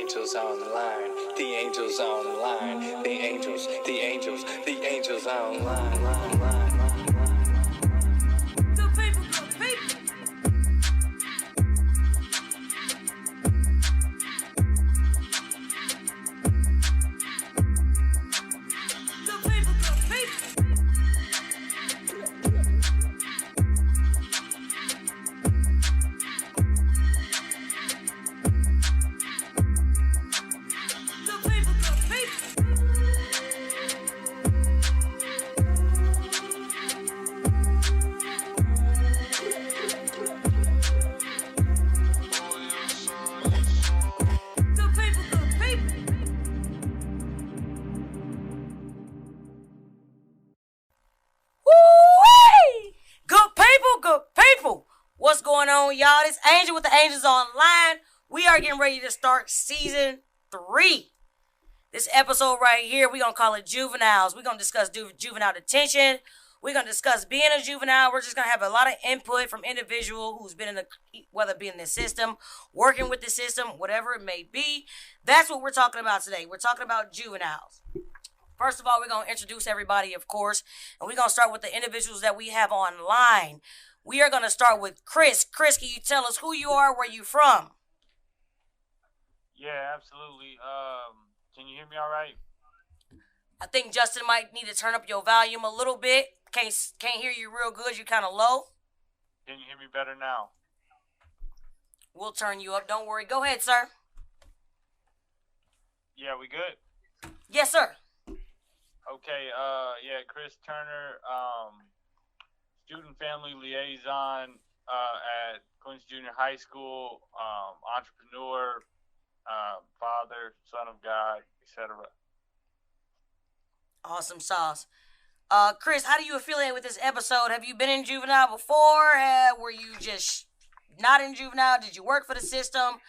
angels on the line. The angels on the line. The angels, the angels, the angels on the line. Good people, good people. Good people, good people. Good people, good people. Good people, good people. Woo-wee! Good people, good people. What's going on, y'all? This Angel with the Angels Online. We are getting ready to start season 3. This episode right here, we're going to call it Juveniles. We're going to discuss juvenile detention. We're going to discuss being a juvenile. We're just going to have a lot of input from individual who's been in the, whether it be in the system, working with the system, whatever it may be. That's what we're talking about today. We're talking about juveniles. First of all, we're going to introduce everybody, of course, and we're going to start with the individuals that we have online. We are going to start with Chris. Chris, can you tell us who you are, where you from? Yeah, absolutely. Can you hear me all right? I think Justin might need to turn up your volume a little bit. Can't hear you real good. You're kind of low. Can you hear me better now? We'll turn you up. Don't worry. Go ahead, sir. Yeah, we good? Yes, sir. Okay, yeah, Chris Turner, student family liaison at Quincy Junior High School, entrepreneur, father, son of God, etc. Awesome sauce. Chris, how do you affiliate with this episode? Have you been in juvenile before? Were you just not in juvenile? Did you work for the system?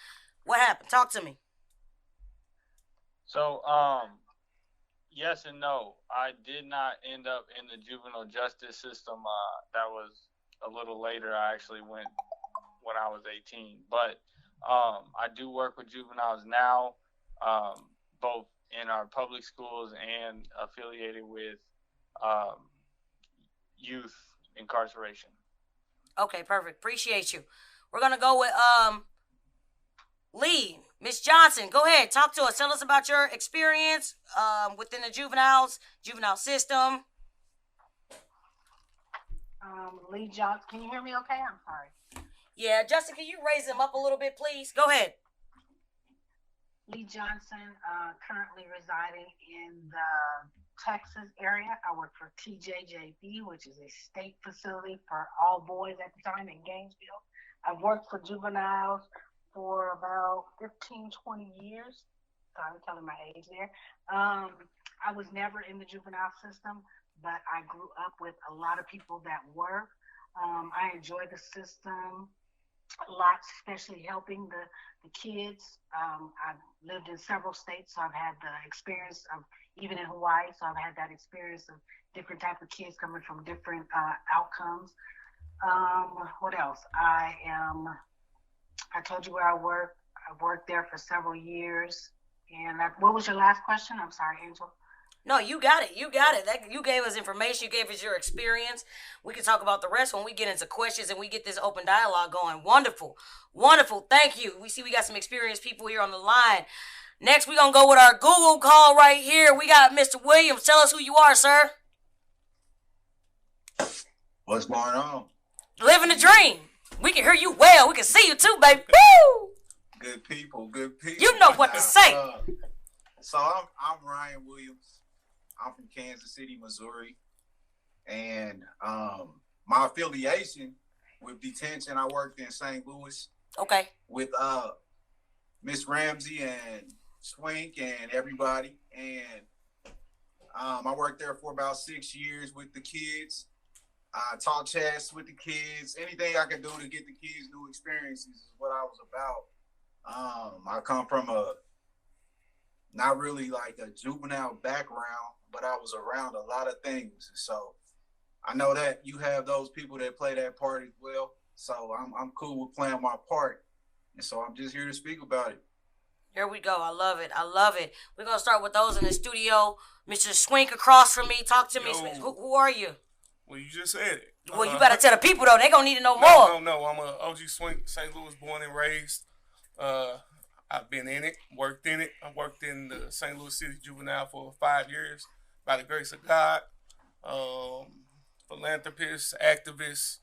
What happened? Talk to me. So, yes and no. I did not end up in the juvenile justice system. That was a little later. I actually went when I was 18. But I do work with juveniles now, both in our public schools and affiliated with youth incarceration. Okay, perfect. Appreciate you. We're going to go with Lee. Miss Johnson, go ahead. Talk to us. Tell us about your experience within the juvenile system. Lee Johnson, can you hear me okay? I'm sorry. Yeah, Justin, can you raise him up a little bit, please? Go ahead. Lee Johnson, currently residing in the Texas area. I work for TJJB, which is a state facility for all boys at the time in Gainesville. I've worked for juveniles for about 15, 20 years. Sorry, I'm telling my age there. I was never in the juvenile system, but I grew up with a lot of people that were. I enjoy the system a lot, especially helping the kids. I've lived in several states, so I've had the experience of, even in Hawaii, so I've had that experience of different type of kids coming from different outcomes. What else? I told you where I work. I've worked there for several years. And what was your last question? I'm sorry, Angel. No, you got it. You got it. You gave us information. You gave us your experience. We can talk about the rest when we get into questions and we get this open dialogue going. Wonderful. Wonderful. Thank you. We see we got some experienced people here on the line. Next, we're going to go with our Google call right here. We got Mr. Williams. Tell us who you are, sir. What's going on? Living the dream. We can hear you well. We can see you too, baby. Woo! Good people, good people. You know what to say. So I'm Ryan Williams. I'm from Kansas City, Missouri. And my affiliation with detention, I worked in St. Louis. Okay. With Miss Ramsey and Swink and everybody. And I worked there for about 6 years with the kids. I taught chess with the kids. Anything I could do to get the kids new experiences is what I was about. I come from not really like a juvenile background, but I was around a lot of things. So I know that you have those people that play that part as well. So I'm cool with playing my part. And so I'm just here to speak about it. Here we go. I love it. I love it. We're gonna start with those in the studio. Mr. Swink across from me. Talk to me. Who are you? Well, you just said it. Well, you better tell the people though. They gonna need to know No, more. no. I'm a OG Swink, St. Louis born and raised. I've been in it, worked in it. I worked in the St. Louis City Juvenile for 5 years by the grace of God. Philanthropist, activist,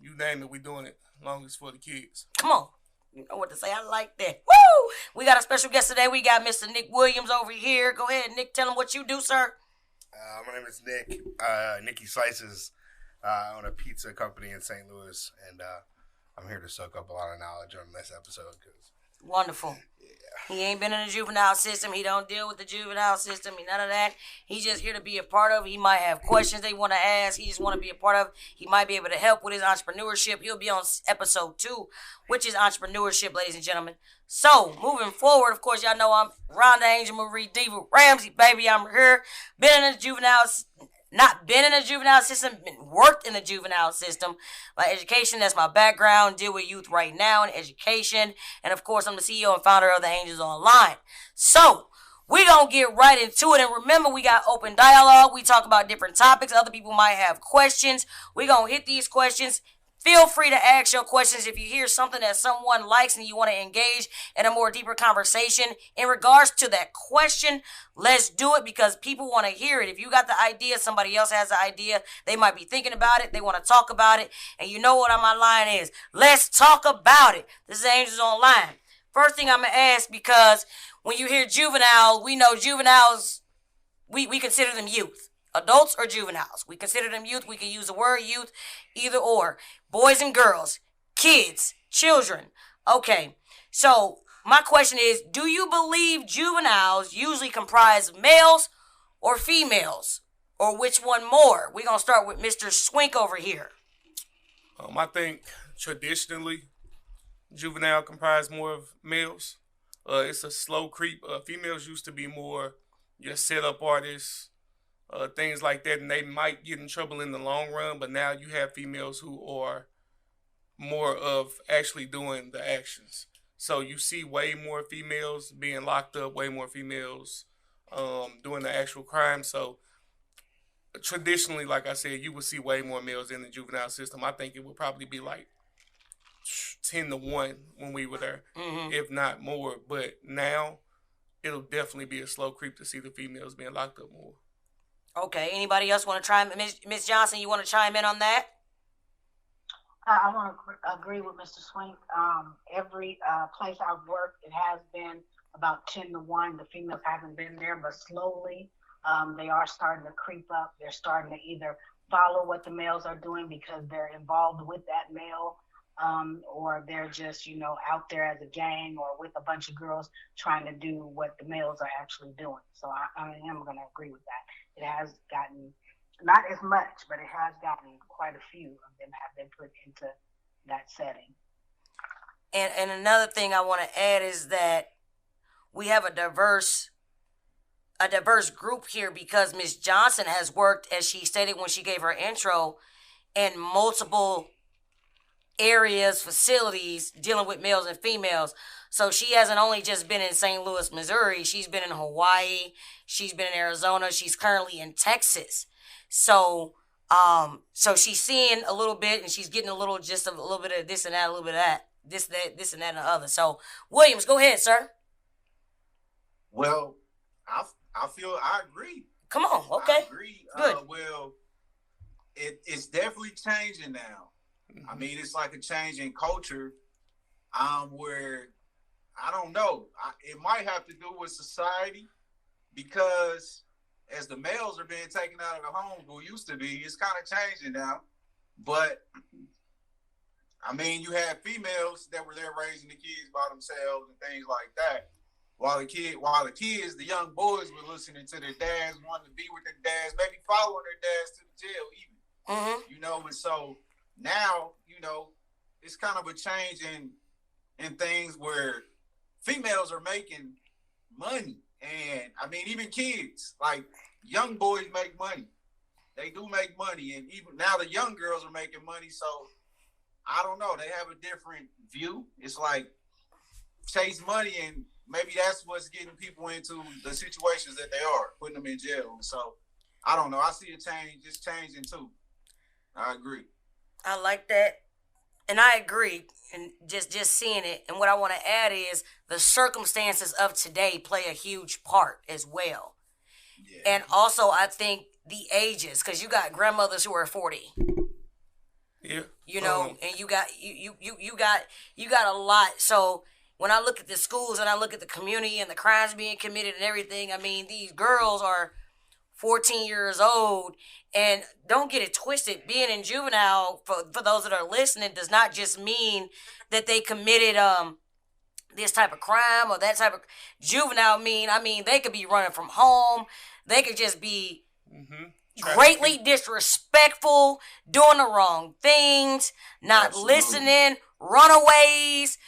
you name it, we doing it. Long as for the kids. Come on. You know what to say. I like that. Woo! We got a special guest today. We got Mr. Nick Williams over here. Go ahead, Nick. Tell him what you do, sir. My name is Nick. Nicky Slices. I own a pizza company in St. Louis, and I'm here to soak up a lot of knowledge on this episode. Wonderful. He ain't been in the juvenile system. He don't deal with the juvenile system. None of that. He's just here to be a part of it. He might have questions they want to ask. He just want to be a part of it. He might be able to help with his entrepreneurship. He'll be on episode 2, which is entrepreneurship, ladies and gentlemen. So, moving forward, of course, y'all know I'm Rhonda Angel Marie Diva Ramsey, baby. I'm here. Been in the juvenile Not been in the juvenile system, been worked in the juvenile system. My education, that's my background. Deal with youth right now in education. And of course, I'm the CEO and founder of the Angels Online. So, we're going to get right into it. And remember, we got open dialogue. We talk about different topics. Other people might have questions. We're going to hit these questions. Feel free to ask your questions if you hear something that someone likes and you want to engage in a more deeper conversation in regards to that question. Let's do it because people want to hear it. If you got the idea, somebody else has the idea, they might be thinking about it, they want to talk about it, and you know what my line is. Let's talk about it. This is Angels Online. First thing I'm going to ask, because when you hear juvenile, we know juveniles, we consider them youth. Adults or juveniles. We consider them youth. We can use the word youth, either or. Boys and girls, kids, children. Okay, so my question is, do you believe juveniles usually comprise males or females? Or which one more? We're going to start with Mr. Swink over here. I think traditionally, juvenile comprise more of males. It's a slow creep. Females used to be more your setup artists, things like that, and they might get in trouble in the long run, but now you have females who are more of actually doing the actions. So you see way more females being locked up, way more females doing the actual crime. So traditionally, like I said, you would see way more males in the juvenile system. I think it would probably be like 10-1 when we were there, if not more. But now it'll definitely be a slow creep to see the females being locked up more. Okay, anybody else want to chime in? Ms. Johnson, you want to chime in on that? I want to agree with Mr. Swink. Every place I've worked, it has been about 10-1. The females haven't been there, but slowly they are starting to creep up. They're starting to either follow what the males are doing because they're involved with that male, or they're just, out there as a gang or with a bunch of girls trying to do what the males are actually doing. So I am going to agree with that. It has gotten, not as much, but it has gotten quite a few of them have been put into that setting. And another thing I want to add is that we have a diverse group here because Ms. Johnson has worked, as she stated when she gave her intro, in multiple areas, facilities dealing with males and females. So she hasn't only just been in St. Louis, Missouri. She's been in Hawaii. She's been in Arizona. She's currently in Texas. So she's seeing a little bit, and she's getting a little bit of this and that, a little bit of that, this and that, and the other. So Williams, go ahead, sir. Well, I agree. Come on, okay. I agree. Good. It's definitely changing now. I mean, it's like a change in culture, where I don't know. It might have to do with society, because as the males are being taken out of the home, who used to be, it's kind of changing now. But I mean, you had females that were there raising the kids by themselves and things like that, while the kids, the young boys, were listening to their dads, wanting to be with their dads, maybe following their dads to the jail, even. And so now, it's kind of a change in things where females are making money. And I mean, even kids, like young boys make money. They do make money. And even now the young girls are making money. So I don't know. They have a different view. It's like chase money, and maybe that's what's getting people into the situations that they are, putting them in jail. So I don't know. I see a change. It's changing too. I agree. I like that. And I agree. And just seeing it. And what I want to add is the circumstances of today play a huge part as well. Yeah. And also I think the ages, because you got grandmothers who are 40. Yeah. You know, and you got a lot. So when I look at the schools and I look at the community and the crimes being committed and everything, I mean, these girls are 14 years old. And don't get it twisted. Being in juvenile, for those that are listening, does not just mean that they committed this type of crime or that type of juvenile. I mean, they could be running from home. They could just be greatly disrespectful, doing the wrong things, not listening, runaways,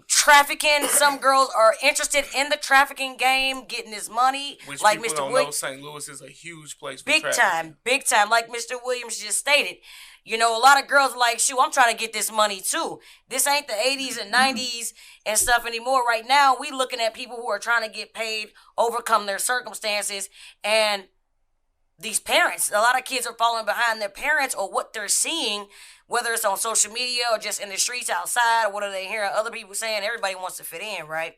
trafficking. Some girls are interested in the trafficking game, getting this money. Which like people Mr. don't Williams, know, St. Louis is a huge place for big trafficking. big time. Like Mr. Williams just stated, you know, a lot of girls are like, shoot, I'm trying to get this money too. This ain't the 80s and 90s and stuff anymore. Right now, we looking at people who are trying to get paid, overcome their circumstances, and these parents, a lot of kids are falling behind their parents or what they're seeing, whether it's on social media or just in the streets outside, or what are they hearing other people saying. Everybody wants to fit in, right?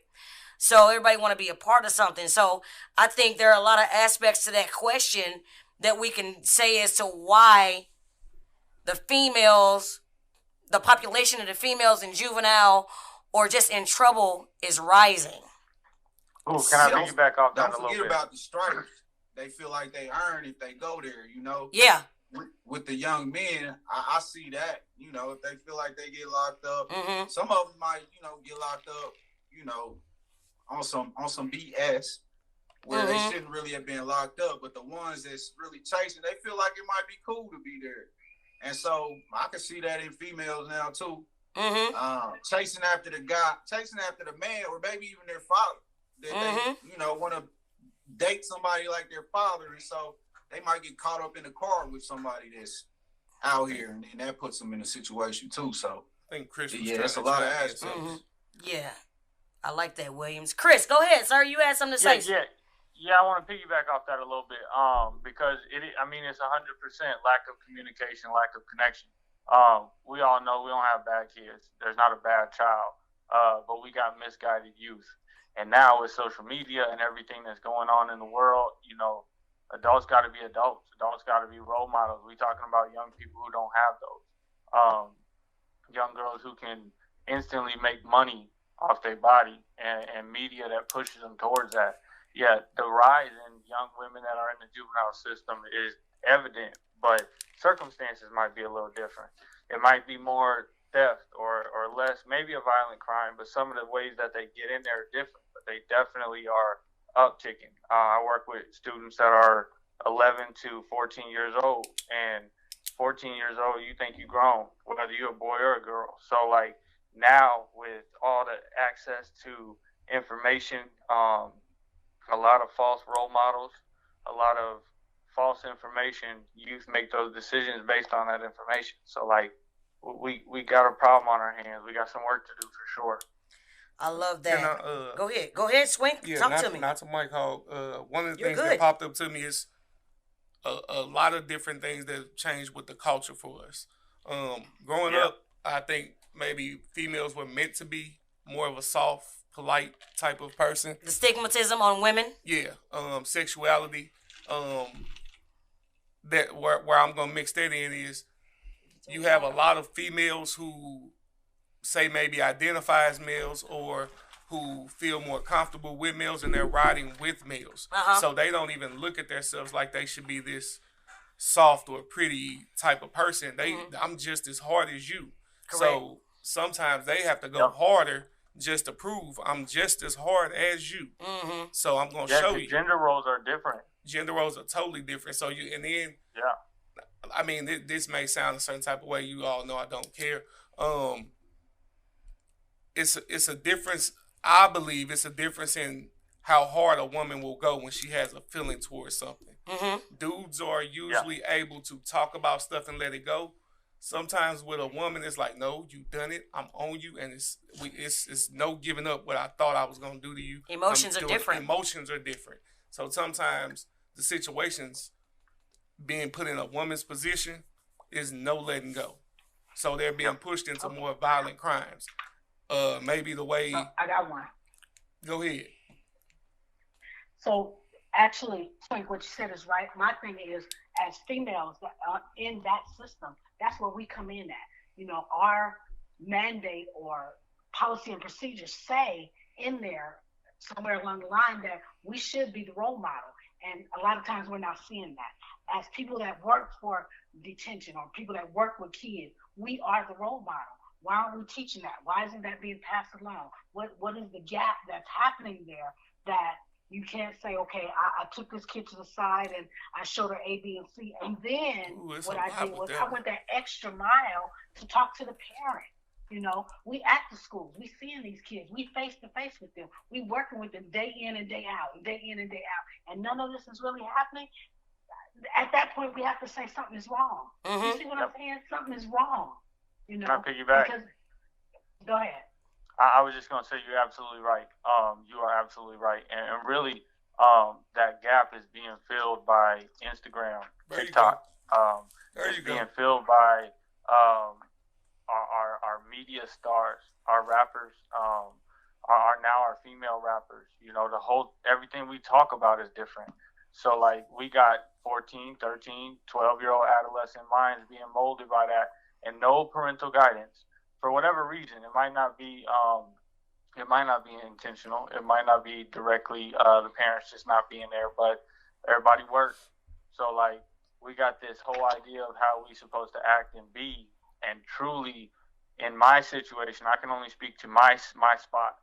So everybody want to be a part of something. So I think there are a lot of aspects to that question that we can say as to why the population of the females in juvenile or just in trouble is rising. Oh, can I piggyback off that a little bit? Don't forget about the stripes. They feel like they earn if they go there, you know? Yeah. With the young men, I see that, you know, if they feel like they get locked up, some of them might, you know, get locked up, you know, on some BS where they shouldn't really have been locked up. But the ones that's really chasing, they feel like it might be cool to be there. And so I can see that in females now too. Chasing after the guy, chasing after the man, or maybe even their father. That they, you know, want to date somebody like their father, and so they might get caught up in the car with somebody that's out here, and then that puts them in a situation too. So I think Chris, that's a lot of aspects. Yeah, I like that, Williams. Chris, go ahead, sir. You had something to say. Yeah. I want to piggyback off that a little bit, because it's 100% lack of communication, lack of connection. We all know we don't have bad kids. There's not a bad child, but we got misguided youth. And now with social media and everything that's going on in the world, you know, adults got to be adults. Adults got to be role models. We're talking about young people who don't have those. Young girls who can instantly make money off their body and media that pushes them towards that. Yeah, the rise in young women that are in the juvenile system is evident, but circumstances might be a little different. It might be more theft or less, maybe a violent crime, but some of the ways that they get in there are different, but they definitely are upticking. I work with students that are 11 to 14 years old, and 14 years old, you think you're grown, whether you're a boy or a girl. So, like, now with all the access to information, a lot of false role models, a lot of false information, youth make those decisions based on that information. So, like, we got a problem on our hands. We got some work to do for sure. I love that. Go ahead, Swink. Yeah, Talk to me. Not to Mike Hogg. One of the things that popped up to me is a lot of different things that changed with the culture for us. Growing up, I think maybe females were meant to be more of a soft, polite type of person. The stigmatism on women. Yeah, sexuality. That where I'm gonna mix that in is you have a lot of females who say maybe identify as males or who feel more comfortable with males and they're riding with males. So they don't even look at themselves like they should be this soft or pretty type of person. I'm just as hard as you. Correct. So sometimes they have to go harder just to prove I'm just as hard as you. So I'm going to show you. Gender roles are different. Gender roles are totally different. So I mean, this may sound a certain type of way. You all know I don't care. It's a difference. I believe it's a difference in how hard a woman will go when she has a feeling towards something. Dudes are usually able to talk about stuff and let it go. Sometimes with a woman, it's like, no, you done it. I'm on you, and it's no giving up what I thought I was gonna do to you. Emotions are different. Emotions are different. So sometimes the situations being put in a woman's position is no letting go. So they're being pushed into more violent crimes. Maybe the way. I got one. Go ahead. So actually, Twink, what you said is right. My thing is, as females that are in that system, that's where we come in at. You know, our mandate or policy and procedures say in there somewhere along the line that we should be the role model. And a lot of times we're not seeing that. As people that work for detention or people that work with kids, we are the role model. Why aren't we teaching that? Why isn't that being passed along? What is the gap that's happening there that you can't say, okay, I took this kid to the side and I showed her A, B, and C. And then what I did was I went that extra mile to talk to the parent. You know, we at the schools, we seeing these kids, we face to face with them, we working with them day in and day out, day in and day out, and none of this is really happening. At that point, we have to say something is wrong. Mm-hmm. You see what I'm saying? Something is wrong. You know, Can I piggyback? Because, go ahead. I was just gonna say you're absolutely right. You are absolutely right, and really, that gap is being filled by Instagram, TikTok. It's being filled by our media stars, our rappers, are now our female rappers. You know, everything we talk about is different. So like we got 14, 13, 12-year-old adolescent minds being molded by that, and no parental guidance for whatever reason. It might not be intentional. It might not be directly the parents just not being there, but everybody works. So like we got this whole idea of how we supposed to act and be, and truly in my situation, I can only speak to my spot.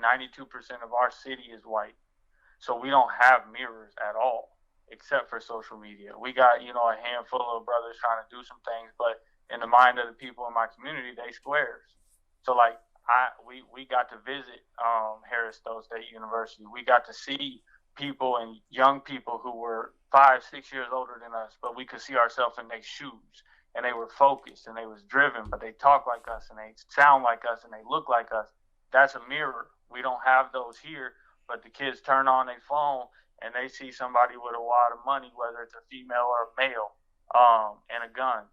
92% of our city is white. So we don't have mirrors at all, except for social media. We got, a handful of brothers trying to do some things, but in the mind of the people in my community, they squares. So like we got to visit Harris Stowe State University. We got to see people and young people who were 5, 6 years older than us, but we could see ourselves in their shoes, and they were focused and they was driven, but they talk like us and they sound like us and they look like us. That's a mirror. We don't have those here, but the kids turn on their phone and they see somebody with a wad of money, whether it's a female or a male, and a gun.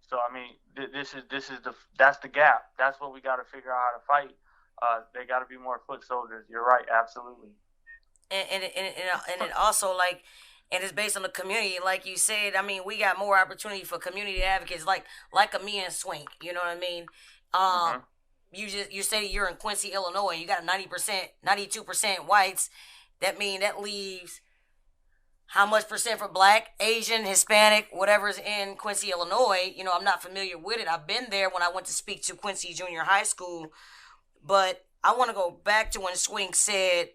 So I mean, that's the gap. That's what we got to figure out how to fight. They got to be more foot soldiers. You're right, absolutely. And it also and it's based on the community, like you said. I mean, we got more opportunity for community advocates, like a me and Swink. You know what I mean? You say you're in Quincy, Illinois, and you got 92% whites. That leaves how much percent for Black, Asian, Hispanic, whatever's in Quincy, Illinois. I'm not familiar with it. I've been there when I went to speak to Quincy Junior High School. But I want to go back to when Swink said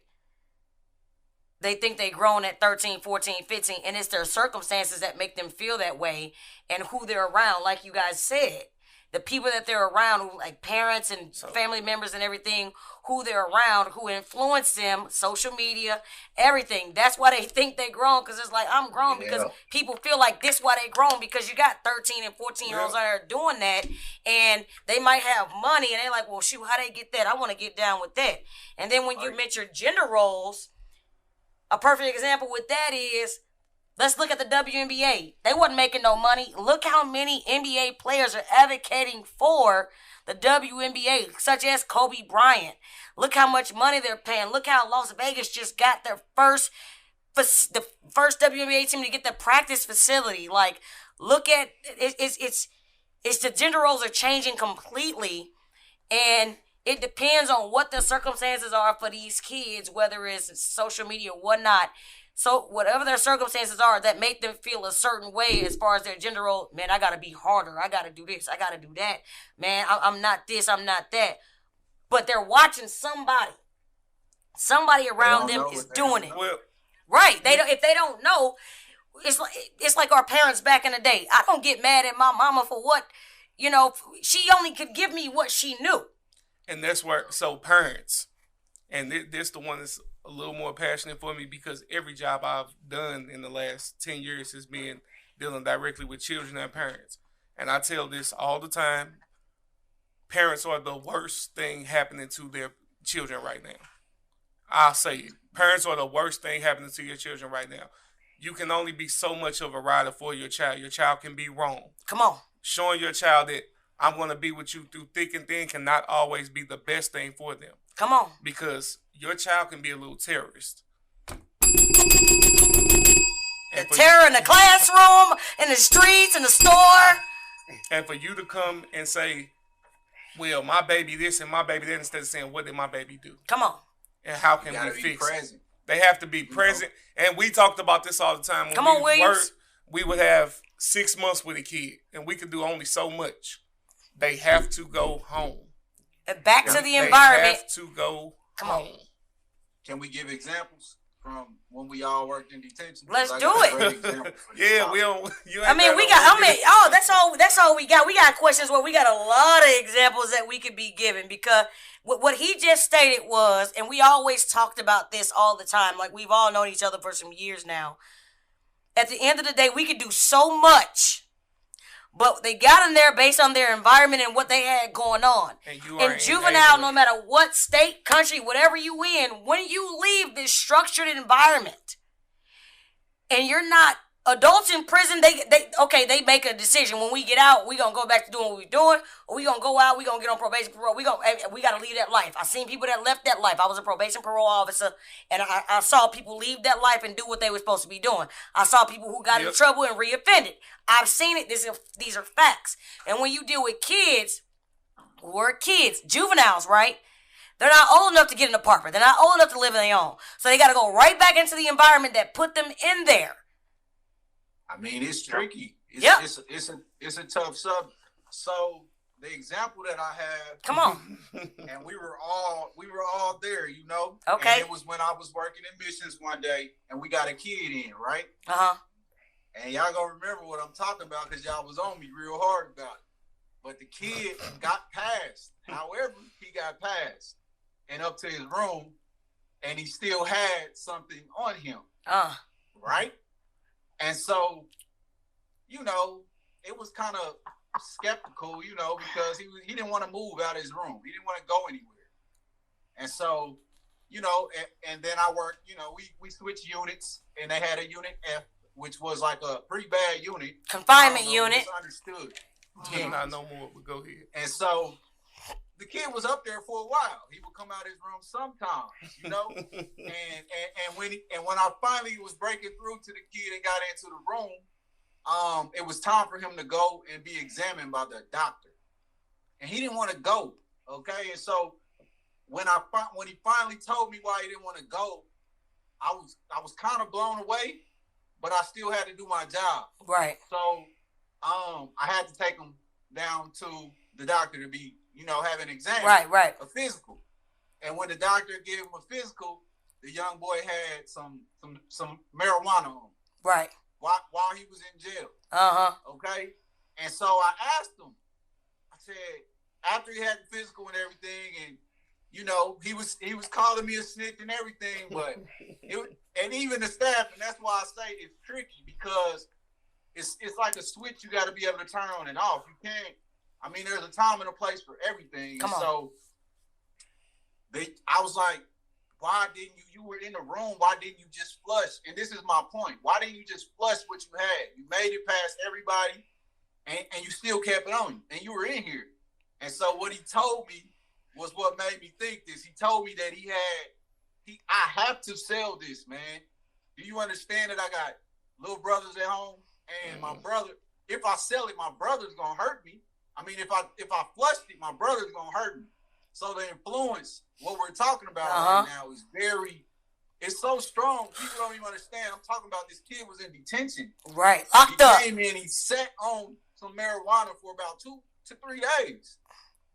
they think they grown at 13, 14, 15, and it's their circumstances that make them feel that way and who they're around, like you guys said. The people that they're around, like parents and family members and everything, who they're around, who influence them, social media, everything. That's why they think they grown, because it's like, I'm grown because people feel like this why they grown, because you got 13 and 14-year-olds out there doing that, and they might have money, and they're like, well, shoot, how they get that? I want to get down with that. And then when you mention gender roles, a perfect example with that is, let's look at the WNBA. They wasn't making no money. Look how many NBA players are advocating for the WNBA, such as Kobe Bryant. Look how much money they're paying. Look how Las Vegas just got the first WNBA team to get the practice facility. Like, look at it's the gender roles are changing completely, and it depends on what the circumstances are for these kids, whether it's social media or whatnot. So whatever their circumstances are that make them feel a certain way as far as their gender role, man, I got to be harder. I got to do this. I got to do that. Man, I'm not this. I'm not that. But they're watching somebody. Somebody around them is doing it. Well, right. If they don't know, it's like our parents back in the day. I don't get mad at my mama for what, she only could give me what she knew. And that's where, so parents, and this the one that's a little more passionate for me, because every job I've done in the last 10 years has been dealing directly with children and parents. and I tell this all the time, parents are the worst thing happening to their children right now. I'll say it. Parents are the worst thing happening to your children right now. You can only be so much of a rider for your child. Your child can be wrong. Come on. Showing your child that I'm going to be with you through thick and thin cannot always be the best thing for them. Come on. Because your child can be a little terrorist. The terror in the classroom, in the streets, in the store. And for you to come and say, well, my baby this and my baby that, instead of saying, what did my baby do? Come on. And how can we fix it? They have to be present. And we talked about this all the time. When Come on, Williams. We would have 6 months with a kid, and we could do only so much. They have to go home. And back to the environment. They have to go home. Can we give examples from when we all worked in detention? Let's do it. Yeah, we don't. That's all we got. We got questions where we got a lot of examples that we could be given, because what he just stated was, and we always talked about this all the time, like we've all known each other for some years now. At the end of the day, we could do so much, but they got in there based on their environment and what they had going on. And Juvenile, no matter what state, country, whatever you in, when you leave this structured environment and you're not, adults in prison, they make a decision. When we get out, we gonna go back to doing what we're doing, or we gonna go out, we gonna get on probation, parole. We gotta leave that life. I seen people that left that life. I was a probation parole officer, and I saw people leave that life and do what they were supposed to be doing. I saw people who got in trouble and reoffended. I've seen it. These are facts. And when you deal with kids, juveniles, right? They're not old enough to get an apartment. They're not old enough to live on their own. So they gotta go right back into the environment that put them in there. I mean, it's tricky. It's a tough subject. So the example that I have, come on, and we were all there, you know. Okay. And it was when I was working in missions one day, and we got a kid in, right? And y'all gonna remember what I'm talking about because y'all was on me real hard about it. But the kid got passed. However, he got passed and up to his room, and he still had something on him. Right? And so, you know, it was kind of skeptical, you know, because he didn't want to move out of his room. He didn't want to go anywhere. And so, you know, and then I worked, you know, we switched units, and they had a unit F, which was like a pretty bad unit. Confinement unit. Misunderstood. Not no more, but go ahead. And so the kid was up there for a while. He would come out of his room sometimes, you know. and when I finally was breaking through to the kid and got into the room, it was time for him to go and be examined by the doctor. And he didn't want to go. Okay. And so when he finally told me why he didn't want to go, I was kind of blown away, but I still had to do my job. Right. So I had to take him down to the doctor to be, you know, have an exam. Right. A physical. And when the doctor gave him a physical, the young boy had some marijuana on him. Right. While he was in jail. Okay? And so I asked him, I said, after he had the physical and everything, and you know, he was calling me a snitch and everything, but and even the staff, and that's why I say it's tricky, because it's like a switch you got to be able to turn on and off. You can't. I mean, there's a time and a place for everything. Come on. So I was like, why didn't you were in the room, why didn't you just flush? And this is my point. Why didn't you just flush what you had? You made it past everybody, and you still kept it on you, and you were in here. And so what he told me was what made me think this. He told me that I have to sell this, man. Do you understand that I got little brothers at home? And my brother, if I sell it, my brother's gonna hurt me. I mean, if I flushed it, my brother's gonna hurt me. So the influence, what we're talking about right now, is it's so strong. People don't even understand. I'm talking about this kid was in detention. Right, locked up. He came in, he sat on some marijuana for about 2 to 3 days,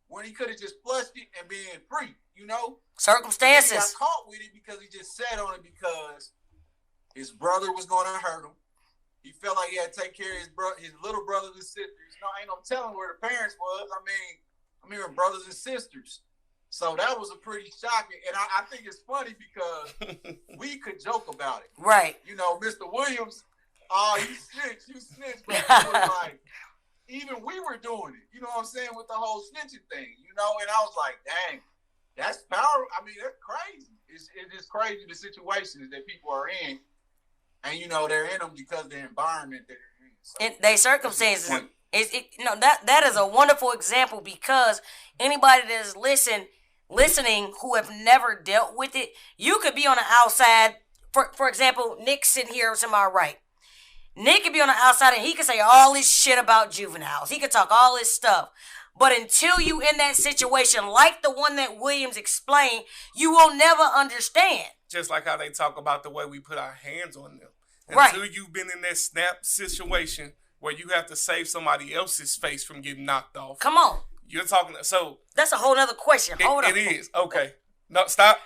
when he could have just flushed it and been free, you know? Circumstances. He got caught with it because he just sat on it because his brother was going to hurt him. He felt like he had to take care of his little brothers and sisters. You know, ain't no telling where the parents was. I mean, brothers and sisters. So that was a pretty shocking. And I think it's funny because we could joke about it. Right. You know, Mr. Williams, you snitch. But it was like, even we were doing it. You know what I'm saying, with the whole snitching thing. You know, and I was like, dang, that's power. I mean, that's crazy. It is crazy the situations that people are in, and you know they're in them because of the environment that they're in. So, in their circumstances. That is a wonderful example, because anybody that is listening who have never dealt with it, you could be on the outside. For example, Nick sitting here to my right. Nick could be on the outside and he could say all this shit about juveniles. He could talk all this stuff. But until you in that situation, like the one that Williams explained, you will never understand. Just like how they talk about the way we put our hands on them. Right. Until you've been in that snap situation where you have to save somebody else's face from getting knocked off. Come on. You're talking, so. That's a whole other question. Hold on. It is. Okay. No, stop.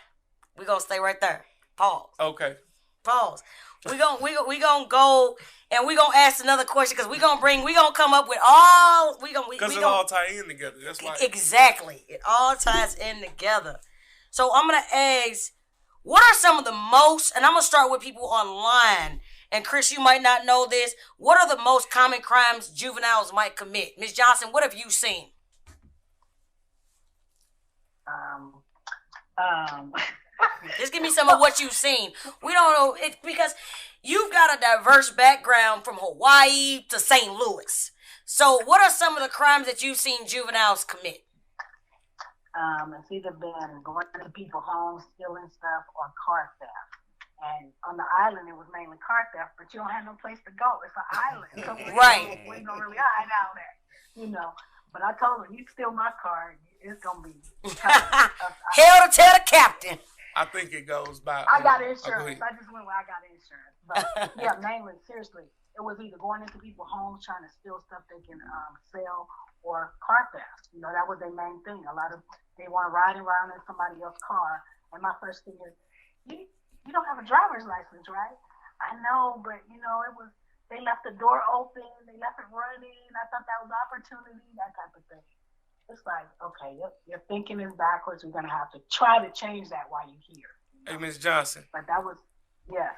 We're going to stay right there. Pause. Okay. Pause. We gonna go and we gonna ask another question, because we gonna come up with all because it all tie in together. That's why. Exactly, it all ties in together. So I'm gonna ask, what are some of the most, and I'm gonna start with people online. And Chris, you might not know this. What are the most common crimes juveniles might commit? Ms. Johnson, what have you seen? Just give me some of what you've seen. We don't know it because you've got a diverse background from Hawaii to St. Louis. So what are some of the crimes that you've seen juveniles commit? It's either been going to people's homes, stealing stuff, or car theft. And on the island, it was mainly car theft, but you don't have no place to go. It's an island. So right. We don't really hide out there, you know. But I told him, you steal my car, it's going to be hell to tell the captain. I think it goes by. I got insurance. I just went where I got insurance. But yeah, mainly, seriously, it was either going into people's homes trying to steal stuff they can sell, or car theft. You know, that was their main thing. They want to ride around in somebody else's car. And my first thing is, you don't have a driver's license, right? I know, but you know, they left the door open, they left it running. I thought that was opportunity, that type of thing. It's like, okay, your thinking is backwards. We're going to have to try to change that while you're here. Hey, Ms. Johnson. But that was, yes.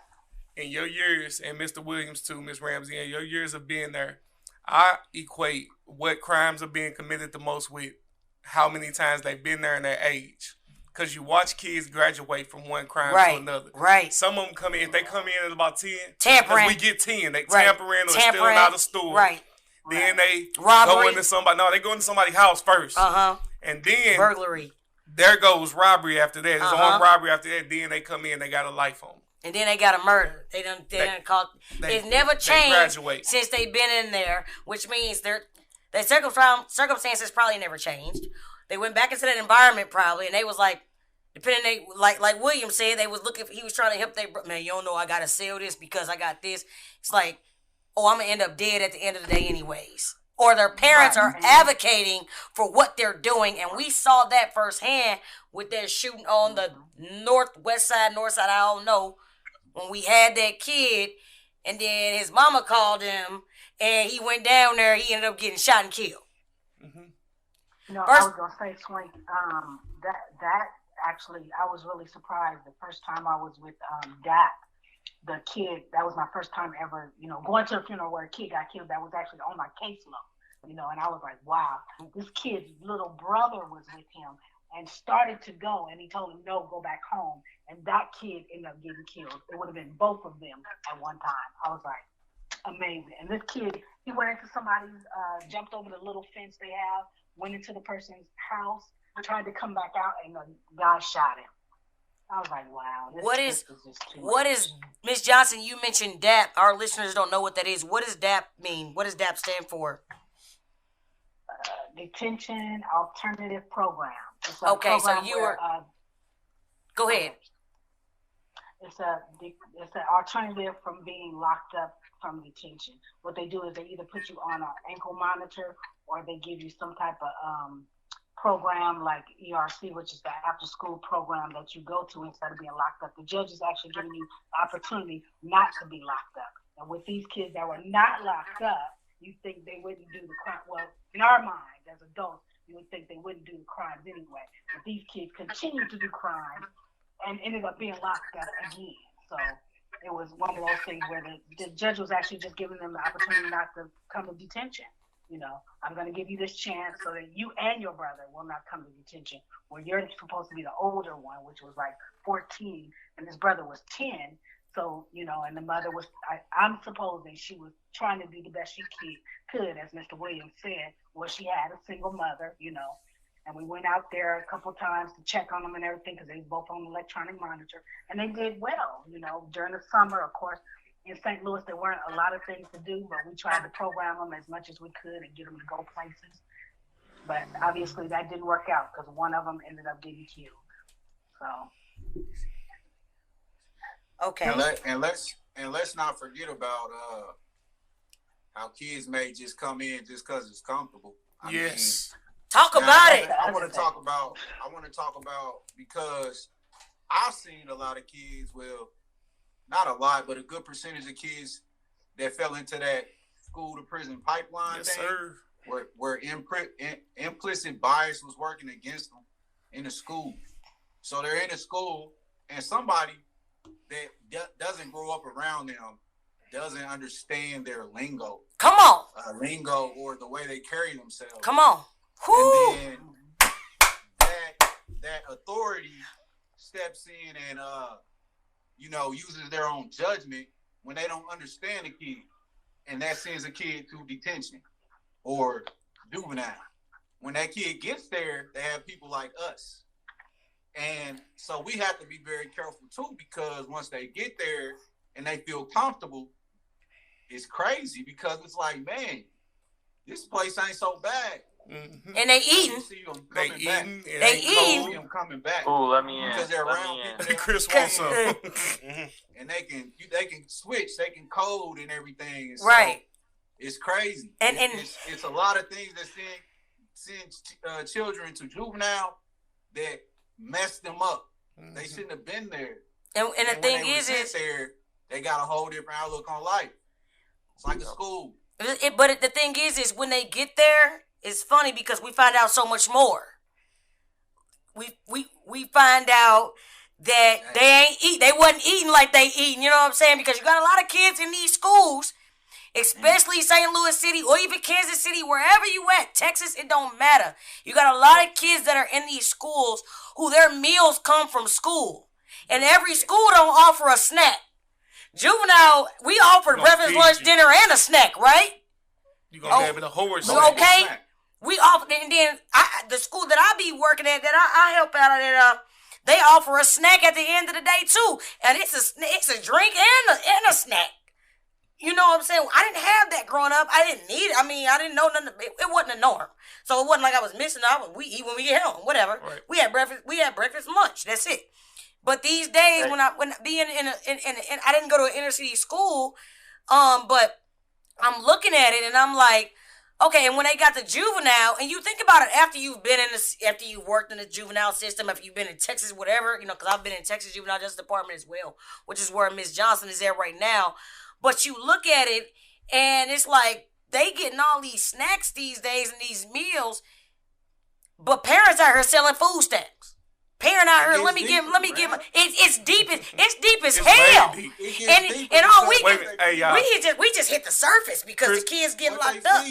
In your years, and Mr. Williams too, Ms. Ramsey, in your years of being there, I equate what crimes are being committed the most with how many times they've been there and their age. Because you watch kids graduate from one crime to another. Right. Some of them come in, if they come in at about 10, tampering. We get 10. They tampering or stealing out of store. Right. Then they robbery. go into they go into somebody's house first. And then burglary. There goes robbery after that. It's armed robbery after that. Then they come in, they got a life on them. And then they got a murder. They done call. It's never changed since they've been in there, which means their circumstances probably never changed. They went back into that environment probably, and they was like, like William said, they was looking. He was trying to help their man. You don't know I gotta sell this because I got this. It's like, oh, I'm gonna end up dead at the end of the day anyways. Or their parents are advocating for what they're doing, and we saw that firsthand with that shooting on the north side, I don't know, when we had that kid, and then his mama called him, and he went down there, he ended up getting shot and killed. I was gonna say, Swink, that actually, I was really surprised the first time I was with Dak. The kid, that was my first time ever, going to a funeral where a kid got killed. That was actually on my caseload, and I was like, wow, this kid's little brother was with him and started to go, and he told him, no, go back home. And that kid ended up getting killed. It would have been both of them at one time. I was like, amazing. And this kid, he went into somebody's, jumped over the little fence they have, went into the person's house, tried to come back out, and the guy shot him. I was like, wow. What is, Ms. Johnson, you mentioned DAP. Our listeners don't know what that is. What does DAP mean? What does DAP stand for? Detention Alternative Program. Okay, so you were... go ahead. It's an alternative from being locked up from detention. What they do is they either put you on an ankle monitor or they give you some type of... program like ERC, which is the after-school program that you go to instead of being locked up. The judge is actually giving you the opportunity not to be locked up. And with these kids that were not locked up, you think they wouldn't do the crime. Well, in our mind, as adults, you would think they wouldn't do the crimes anyway. But these kids continued to do crimes and ended up being locked up again. So it was one of those things where the judge was actually just giving them the opportunity not to come to detention. I'm going to give you this chance so that you and your brother will not come to detention, where you're supposed to be the older one, which was like 14, and his brother was 10. So, and the mother was, I'm supposing she was trying to do the best she could, as Mr. Williams said, where she had a single mother, and we went out there a couple times to check on them and everything because they were both on electronic monitor, and they did well, during the summer, of course. In St. Louis, there weren't a lot of things to do, but we tried to program them as much as we could and get them to go places. But obviously that didn't work out because one of them ended up getting killed. So. Okay. And let's not forget about how kids may just come in just because it's comfortable. I mean, talk about it. I want to talk about because I've seen a lot of kids. Well, not a lot, but a good percentage of kids that fell into that school to prison pipeline thing, where implicit bias was working against them in the school. So they're in a school, and somebody that doesn't grow up around them doesn't understand their lingo. Come on. Lingo or the way they carry themselves. Come on. Whoo. And then that authority steps in and uses their own judgment when they don't understand the kid, and that sends a kid to detention or juvenile. When that kid gets there, they have people like us, and so we have to be very careful too, because once they get there and they feel comfortable, it's crazy because it's like, man, this place ain't so bad. Mm-hmm. And they eating. They eating. Coming back. Oh, let me in. Because they're around people. Chris wants some. And they can switch. They can code and everything. And so right. It's crazy. And it's a lot of things that send children to juvenile that mess them up. Mm-hmm. They shouldn't have been there. And the thing is there, they got a whole different outlook on life. It's like a school. But the thing is when they get there, it's funny because we find out so much more. We find out that they wasn't eating like they eating, you know what I'm saying? Because you got a lot of kids in these schools, especially St. Louis City or even Kansas City, wherever you at, Texas, it don't matter. You got a lot of kids that are in these schools who their meals come from school. And every school don't offer a snack. Juvenile, we offer breakfast, lunch, dinner, and a snack, right? You're going to have it a horse. Okay. We offer, and then the school that I be working at, that I help out at, they offer a snack at the end of the day too, and it's a drink and a snack. You know what I'm saying? I didn't have that growing up. I didn't need it. I mean, I didn't know nothing. It wasn't a norm, so it wasn't like I was missing out. We eat when we get home, whatever. Right. We had breakfast, and lunch. That's it. But these days, when being in I didn't go to an inner city school, but I'm looking at it and I'm like, okay, and when they got the juvenile, and you think about it, after you've worked in the juvenile system, if you've been in Texas, whatever, because I've been in Texas Juvenile Justice Department as well, which is where Miss Johnson is at right now. But you look at it, and it's like they getting all these snacks these days and these meals, but parents out here selling food stamps. Parent out here, let me give. It's deep as hell. And all we just hit the surface because Chris, the kids get locked up.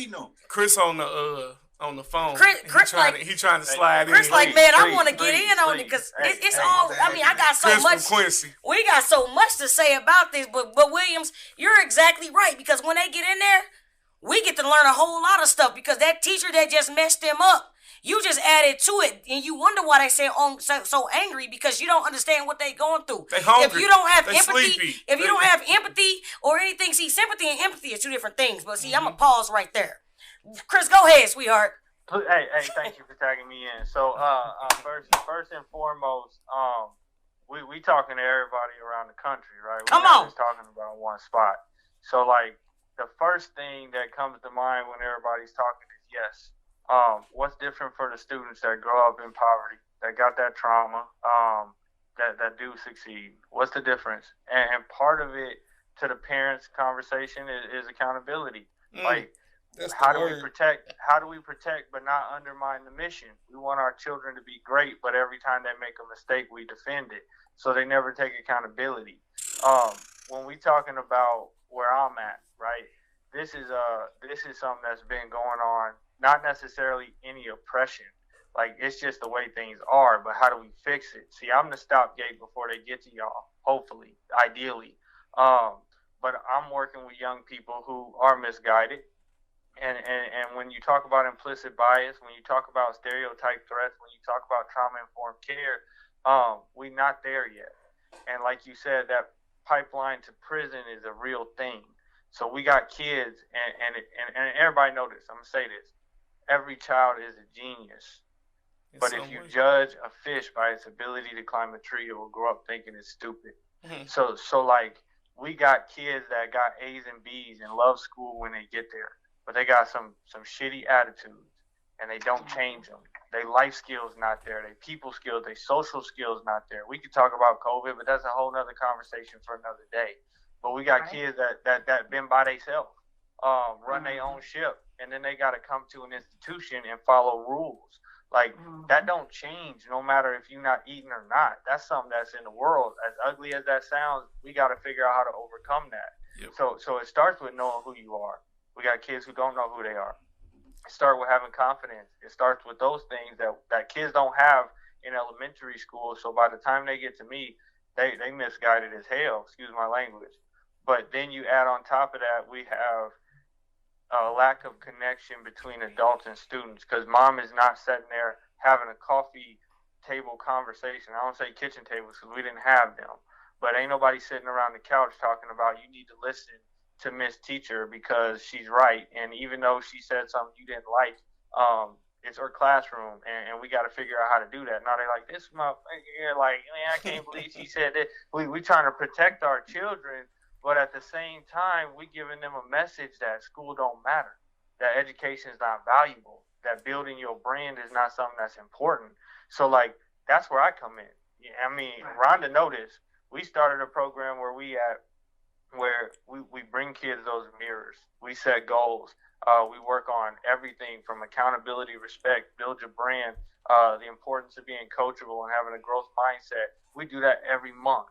Chris on the phone. Chris he trying to slide in. Chris man, I want to get in on it because it's all. I mean, I got so Chris much. From Quincy. We got so much to say about this, but Williams, you're exactly right, because when they get in there, we get to learn a whole lot of stuff, because that teacher that just messed them up, you just added to it, and you wonder why they say so angry, because you don't understand what they're going through. They hungry. If you don't have they empathy, sleepy. If you don't have empathy or anything, see, sympathy and empathy are two different things. But see, I'm gonna pause right there. Chris, go ahead, sweetheart. Hey, thank you for tagging me in. So, first and foremost, we talking to everybody around the country, right? We're not just talking about one spot. So, like, the first thing that comes to mind when everybody's talking is yes. What's different for the students that grow up in poverty, that got that trauma, that do succeed? What's the difference? And part of it, to the parents' conversation, is accountability. Like, how do we protect but not undermine the mission? We want our children to be great, but every time they make a mistake, we defend it. So they never take accountability. When we talking about where I'm at, right? this is something that's been going on. Not necessarily any oppression. Like, it's just the way things are. But how do we fix it? See, I'm the stopgate before they get to y'all. Hopefully, ideally. But I'm working with young people who are misguided. And when you talk about implicit bias, when you talk about stereotype threats, when you talk about trauma-informed care, we're not there yet. And like you said, that pipeline to prison is a real thing. So we got kids, and everybody know this. I'm going to say this. Every child is a genius. But if you judge a fish by its ability to climb a tree, it will grow up thinking it's stupid. Mhm. So like, we got kids that got A's and B's and love school when they get there, but they got some shitty attitudes, and they don't change them. Their life skills not there. Their people skills, their social skills not there. We could talk about COVID, but that's a whole nother conversation for another day. But we got kids that been by themselves, run their own ship, and then they got to come to an institution and follow rules. Like, that don't change no matter if you're not eating or not. That's something that's in the world. As ugly as that sounds, we got to figure out how to overcome that. Yep. So it starts with knowing who you are. We got kids who don't know who they are. It starts with having confidence. It starts with those things that kids don't have in elementary school. So by the time they get to me, they misguided as hell, excuse my language. But then you add on top of that, we have a lack of connection between adults and students, because mom is not sitting there having a coffee table conversation. I don't say kitchen tables because we didn't have them, but ain't nobody sitting around the couch talking about you need to listen to Miss Teacher because she's right, and even though she said something you didn't like, it's her classroom, and we got to figure out how to do that. Now they're like, this motherfucker, like, man, I can't believe she said that. We trying to protect our children, but at the same time, we giving them a message that school don't matter, that education is not valuable, that building your brand is not something that's important. So, like, that's where I come in. I mean, Rhonda noticed we started a program where we bring kids those mirrors. We set goals. We work on everything from accountability, respect, build your brand, the importance of being coachable and having a growth mindset. We do that every month.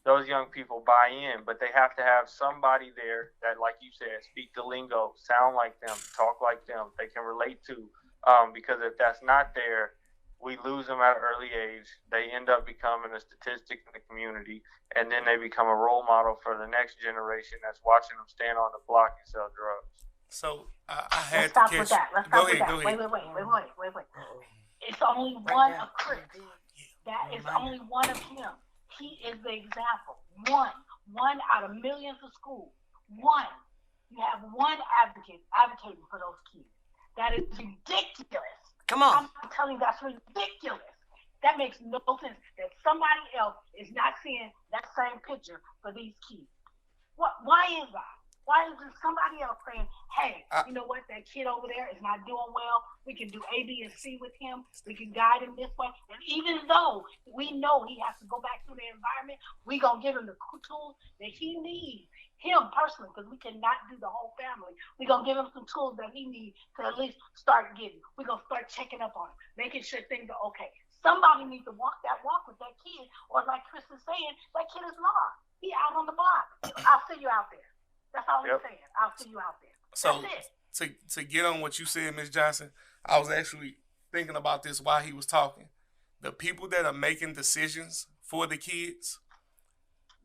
Those young people buy in, but they have to have somebody there that, like you said, speak the lingo, sound like them, talk like them, they can relate to. Because if that's not there, we lose them at an early age. They end up becoming a statistic in the community, and then they become a role model for the next generation that's watching them stand on the block and sell drugs. So I had Let's stop to with catch. that. Let's Go stop with ahead, that. go ahead. Wait. It's only one of Chris. That is only one of him. He is the example. One out of millions of schools. One. You have one advocating for those kids. That is ridiculous. Come on. I'm telling you, that's ridiculous. That makes no sense that somebody else is not seeing that same picture for these kids. Why is that? Why is there somebody else saying, hey, you know what, that kid over there is not doing well. We can do A, B, and C with him. We can guide him this way. And even though we know he has to go back to the environment, we're going to give him the tools that he needs, him personally, because we cannot do the whole family. We're going to give him some tools that he needs to at least start getting. We're going to start checking up on him, making sure things are okay. Somebody needs to walk with that kid, or like Chris is saying, that kid is lost. He out on the block. I'll see you out there. That's all I'm saying. I'll see you out there. So That's it. to get on what you said, Ms. Johnson, I was actually thinking about this while he was talking. The people that are making decisions for the kids,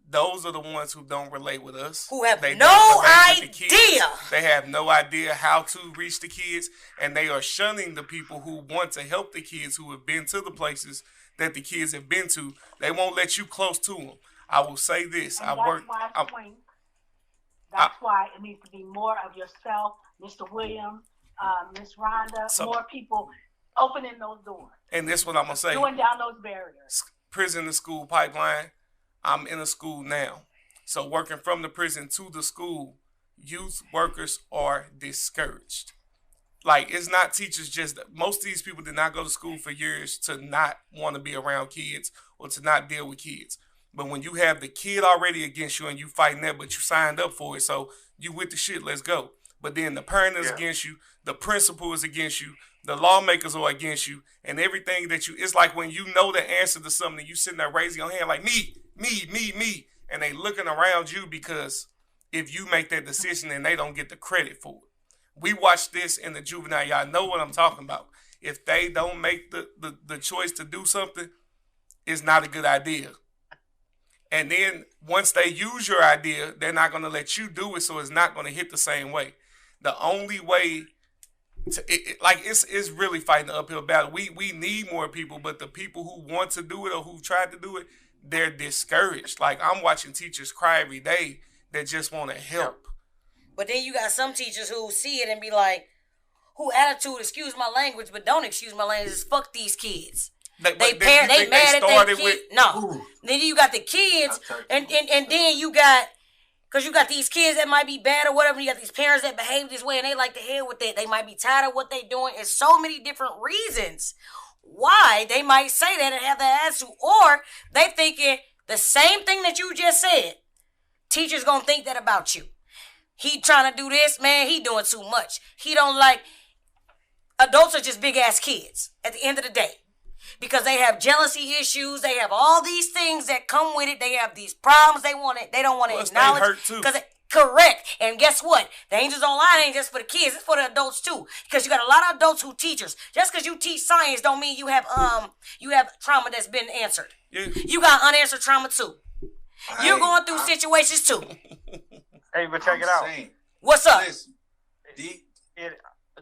those are the ones who don't relate with us. Who have They no don't relate with the kids. idea. They have no idea how to reach the kids, and they are shunning the people who want to help the kids, who have been to the places that the kids have been to. They won't let you close to them. I will say this. That's why it needs to be more of yourself, Mr. Williams, Miss Rhonda, more people opening those doors. And this is what I'm going to say. Doing down those barriers. Prison to school pipeline. I'm in a school now. So working from the prison to the school, youth workers are discouraged. Like, it's not teachers just, most of these people did not go to school for years to not want to be around kids or to not deal with kids. But when you have the kid already against you and you fighting that, but you signed up for it, so you with the shit, let's go. But then the parent is against you, the principal is against you, the lawmakers are against you, and everything that you, it's like when you know the answer to something, you sitting there raising your hand like, me, and they looking around you because if you make that decision and they don't get the credit for it. We watch this in the juvenile. Y'all know what I'm talking about. If they don't make the choice to do something, it's not a good idea. And then once they use your idea, they're not going to let you do it, so it's not going to hit the same way. The only way, it's really fighting an uphill battle. We need more people, but the people who want to do it or who tried to do it, they're discouraged. Like, I'm watching teachers cry every day that just want to help. But then you got some teachers who see it and be like, who attitude, excuse my language, but don't excuse my language, is fuck these kids. They mad at their kids. No. Then you got the kids, and then you got, because you got these kids that might be bad or whatever, you got these parents that behave this way and they like to hell with it. They might be tired of what they doing. It's so many different reasons why they might say that and have that attitude. Or they thinking the same thing that you just said. Teachers gonna think that about you. He trying to do this, man, he doing too much. He don't like, adults are just big ass kids at the end of the day. Because they have jealousy issues, they have all these things that come with it. They have these problems they don't want to acknowledge. They hurt too. Correct. And guess what? The Angels Online ain't just for the kids, it's for the adults too. Because you got a lot of adults who teachers. Just because you teach science don't mean you have trauma that's been answered. Yeah. You got unanswered trauma too. You're going through situations too. Hey, but check it out. What's up? Listen,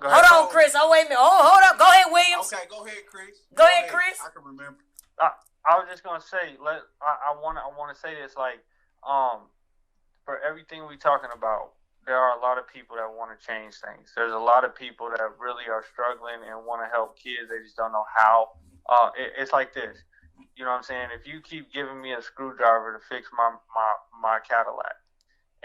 hold on, Chris. Oh, wait a minute. Oh, hold up. Go ahead, Williams. Okay, go ahead, Chris. Go ahead, Chris. I can remember. I was just gonna say, I want to say this, like, for everything we talking about, there are a lot of people that want to change things. There's a lot of people that really are struggling and want to help kids. They just don't know how. It's like this. You know what I'm saying? If you keep giving me a screwdriver to fix my Cadillac,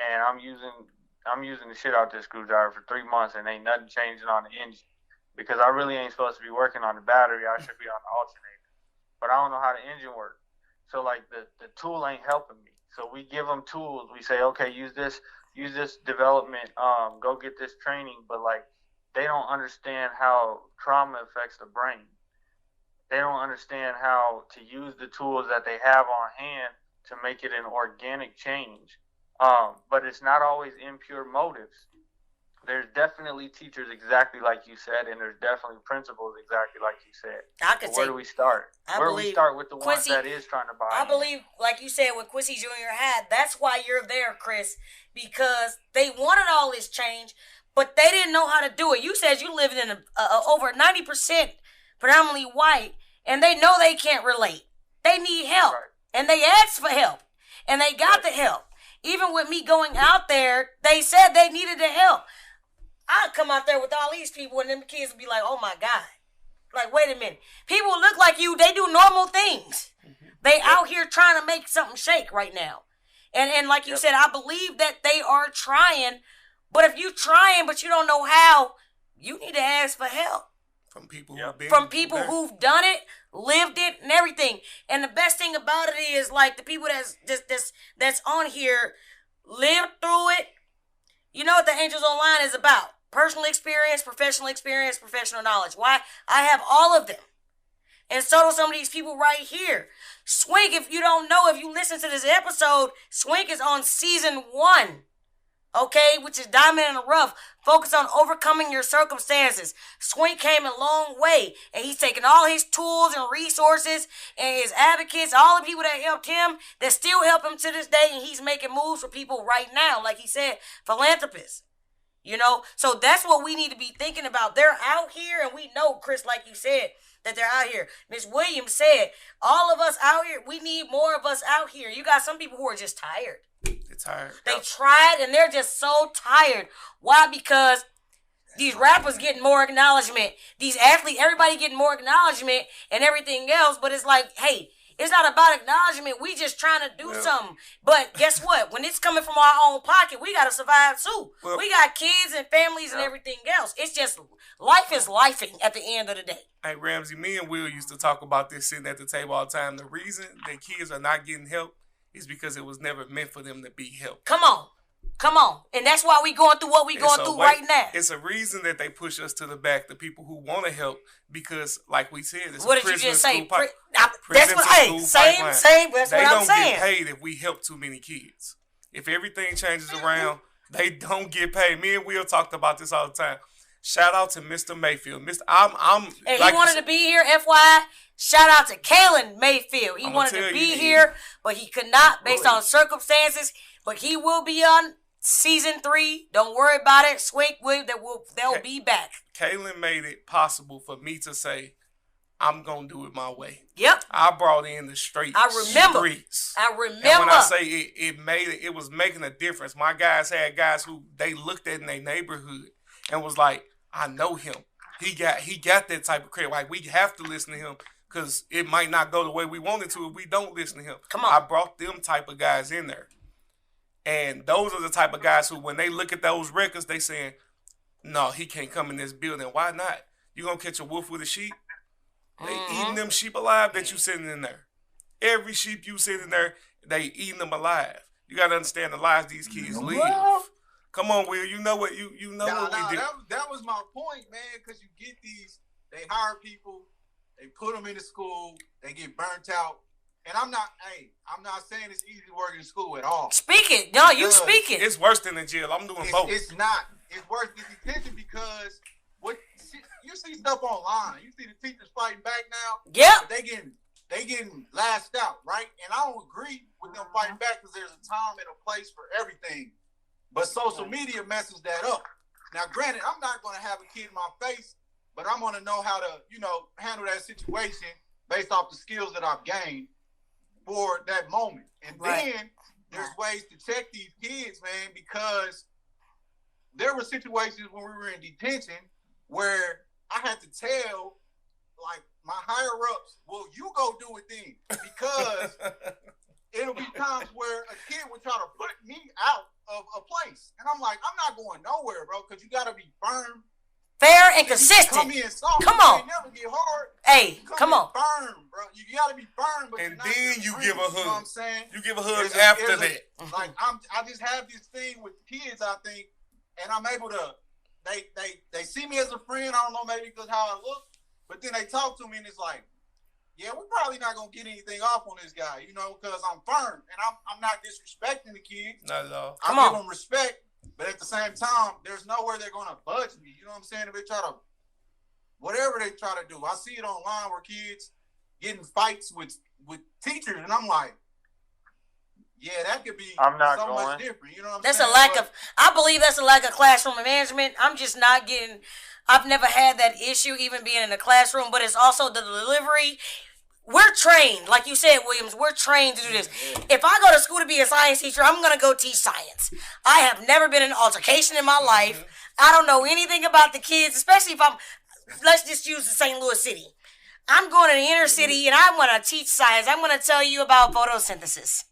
and I'm using the shit out this screwdriver for 3 months and ain't nothing changing on the engine, because I really ain't supposed to be working on the battery. I should be on the alternator, but I don't know how the engine works. So like the tool ain't helping me. So we give them tools. We say, okay, use this development. Go get this training. But like, they don't understand how trauma affects the brain. They don't understand how to use the tools that they have on hand to make it an organic change. But it's not always impure motives. There's definitely teachers exactly like you said, and there's definitely principals exactly like you said. Where do we start? Where do we start with the ones that is trying to buy? I believe, like you said, what Quincy Jr. had, that's why you're there, Chris, because they wanted all this change, but they didn't know how to do it. You said you lived in over 90% predominantly white, and they know they can't relate. They need help, right. And they asked for help, and they got the help. Even with me going out there, they said they needed the help. I'd come out there with all these people and them kids would be like, oh my God. Like, wait a minute. People look like you, they do normal things. They out here trying to make something shake right now. And like you said, I believe that they are trying. But if you trying but you don't know how, you need to ask for help. From people who've done it, lived it, and everything. And the best thing about it is, like, the people that's on here lived through it. You know what the Angels Online is about. Personal experience, professional knowledge. Why? I have all of them. And so do some of these people right here. Swink, if you don't know, if you listen to this episode, Swink is on season 1. Okay, which is Diamond in the Rough. Focus on overcoming your circumstances. Swink came a long way, and he's taken all his tools and resources and his advocates, all the people that helped him, that still help him to this day, and he's making moves for people right now, like he said, philanthropists. You know, so that's what we need to be thinking about. They're out here, and we know, Chris, like you said, that they're out here. Miss Williams said, all of us out here, we need more of us out here. You got some people who are just tired. They're tired. They tried, and they're just so tired. Why? Because these rappers getting more acknowledgement. These athletes, everybody getting more acknowledgement and everything else. But it's like, hey, it's not about acknowledgement. We just trying to do something. But guess what? When it's coming from our own pocket, we got to survive too. We got kids and families and everything else. It's just, life is lifing at the end of the day. Hey, Ramsey, me and Will used to talk about this sitting at the table all the time. The reason that kids are not getting help is because it was never meant for them to be helped. Come on. And that's why we going through what we going through right now. It's a reason that they push us to the back, the people who want to help, because, like we said, it's what a did you just say? That's what, same. That's they what I'm saying. They don't get paid if we help too many kids. If everything changes around, they don't get paid. Me and Will talked about this all the time. Shout out to Mr. Mayfield. I'm And like he wanted to be here, FYI. Shout out to Kalen Mayfield. He I'ma wanted to tell be you, here, but he could not based on circumstances. But he will be on season 3. Don't worry about it. Swink will they'll be back. Kalen made it possible for me to say, I'm going to do it my way. Yep. I brought in the straight streets. I remember. And when I say it was making a difference. My guys had guys who they looked at in their neighborhood and was like, I know him. He got that type of credit. Like, we have to listen to him because it might not go the way we want it to if we don't listen to him. Come on. I brought them type of guys in there. And those are the type of guys who, when they look at those records, they saying, no, he can't come in this building. Why not? You going to catch a wolf with a sheep? They eating them sheep alive that you sitting in there. Every sheep you sitting there, they eating them alive. You got to understand the lives these kids live. Come on, Will. You know what you know what we did. That was my point, man. Because you get these, they hire people, they put them into school, they get burnt out. And I'm not saying it's easy working in school at all. Speak it. No, you speak it. It's worse than in jail. I'm doing both. It's not. It's worse than detention because you see stuff online. You see the teachers fighting back now. Yeah. They getting lashed out, right? And I don't agree with them fighting back because there's a time and a place for everything. But social media messes that up. Now, granted, I'm not going to have a kid in my face, but I'm going to know how to, handle that situation based off the skills that I've gained for that moment. And then there's ways to check these kids, man, because there were situations when we were in detention where I had to tell, like, my higher-ups, well, you go do it then. Because it'll be times where a kid would try to put me out of a place. And I'm like, I'm not going nowhere, bro, because you got to be firm. Fair and consistent. Come in soft. Come on. You never get hard. Hey, come on. Firm, bro. You got to be firm. But and then you give a hug. You know what I'm saying? You give a hug after that. Like, I just have this thing with kids, I think, and I'm able to, they see me as a friend. I don't know, maybe because how I look. But then they talk to me and it's like, yeah, we're probably not going to get anything off on this guy, because I'm firm. And I'm not disrespecting the kids. Not at all. I give them respect. But at the same time, there's nowhere they're going to budge me. You know what I'm saying? If they try to, whatever they try to do. I see it online where kids getting fights with teachers. And I'm like, yeah, that could be much different. You know what I'm saying? I believe that's a lack of classroom management. I'm just not getting, I've never had that issue even being in the classroom, but it's also the delivery. We're trained, like you said, Williams, we're trained to do this. If I go to school to be a science teacher, I'm going to go teach science. I have never been in an altercation in my life. I don't know anything about the kids, especially if let's just use the St. Louis city. I'm going to the inner city and I want to teach science. I'm going to tell you about photosynthesis.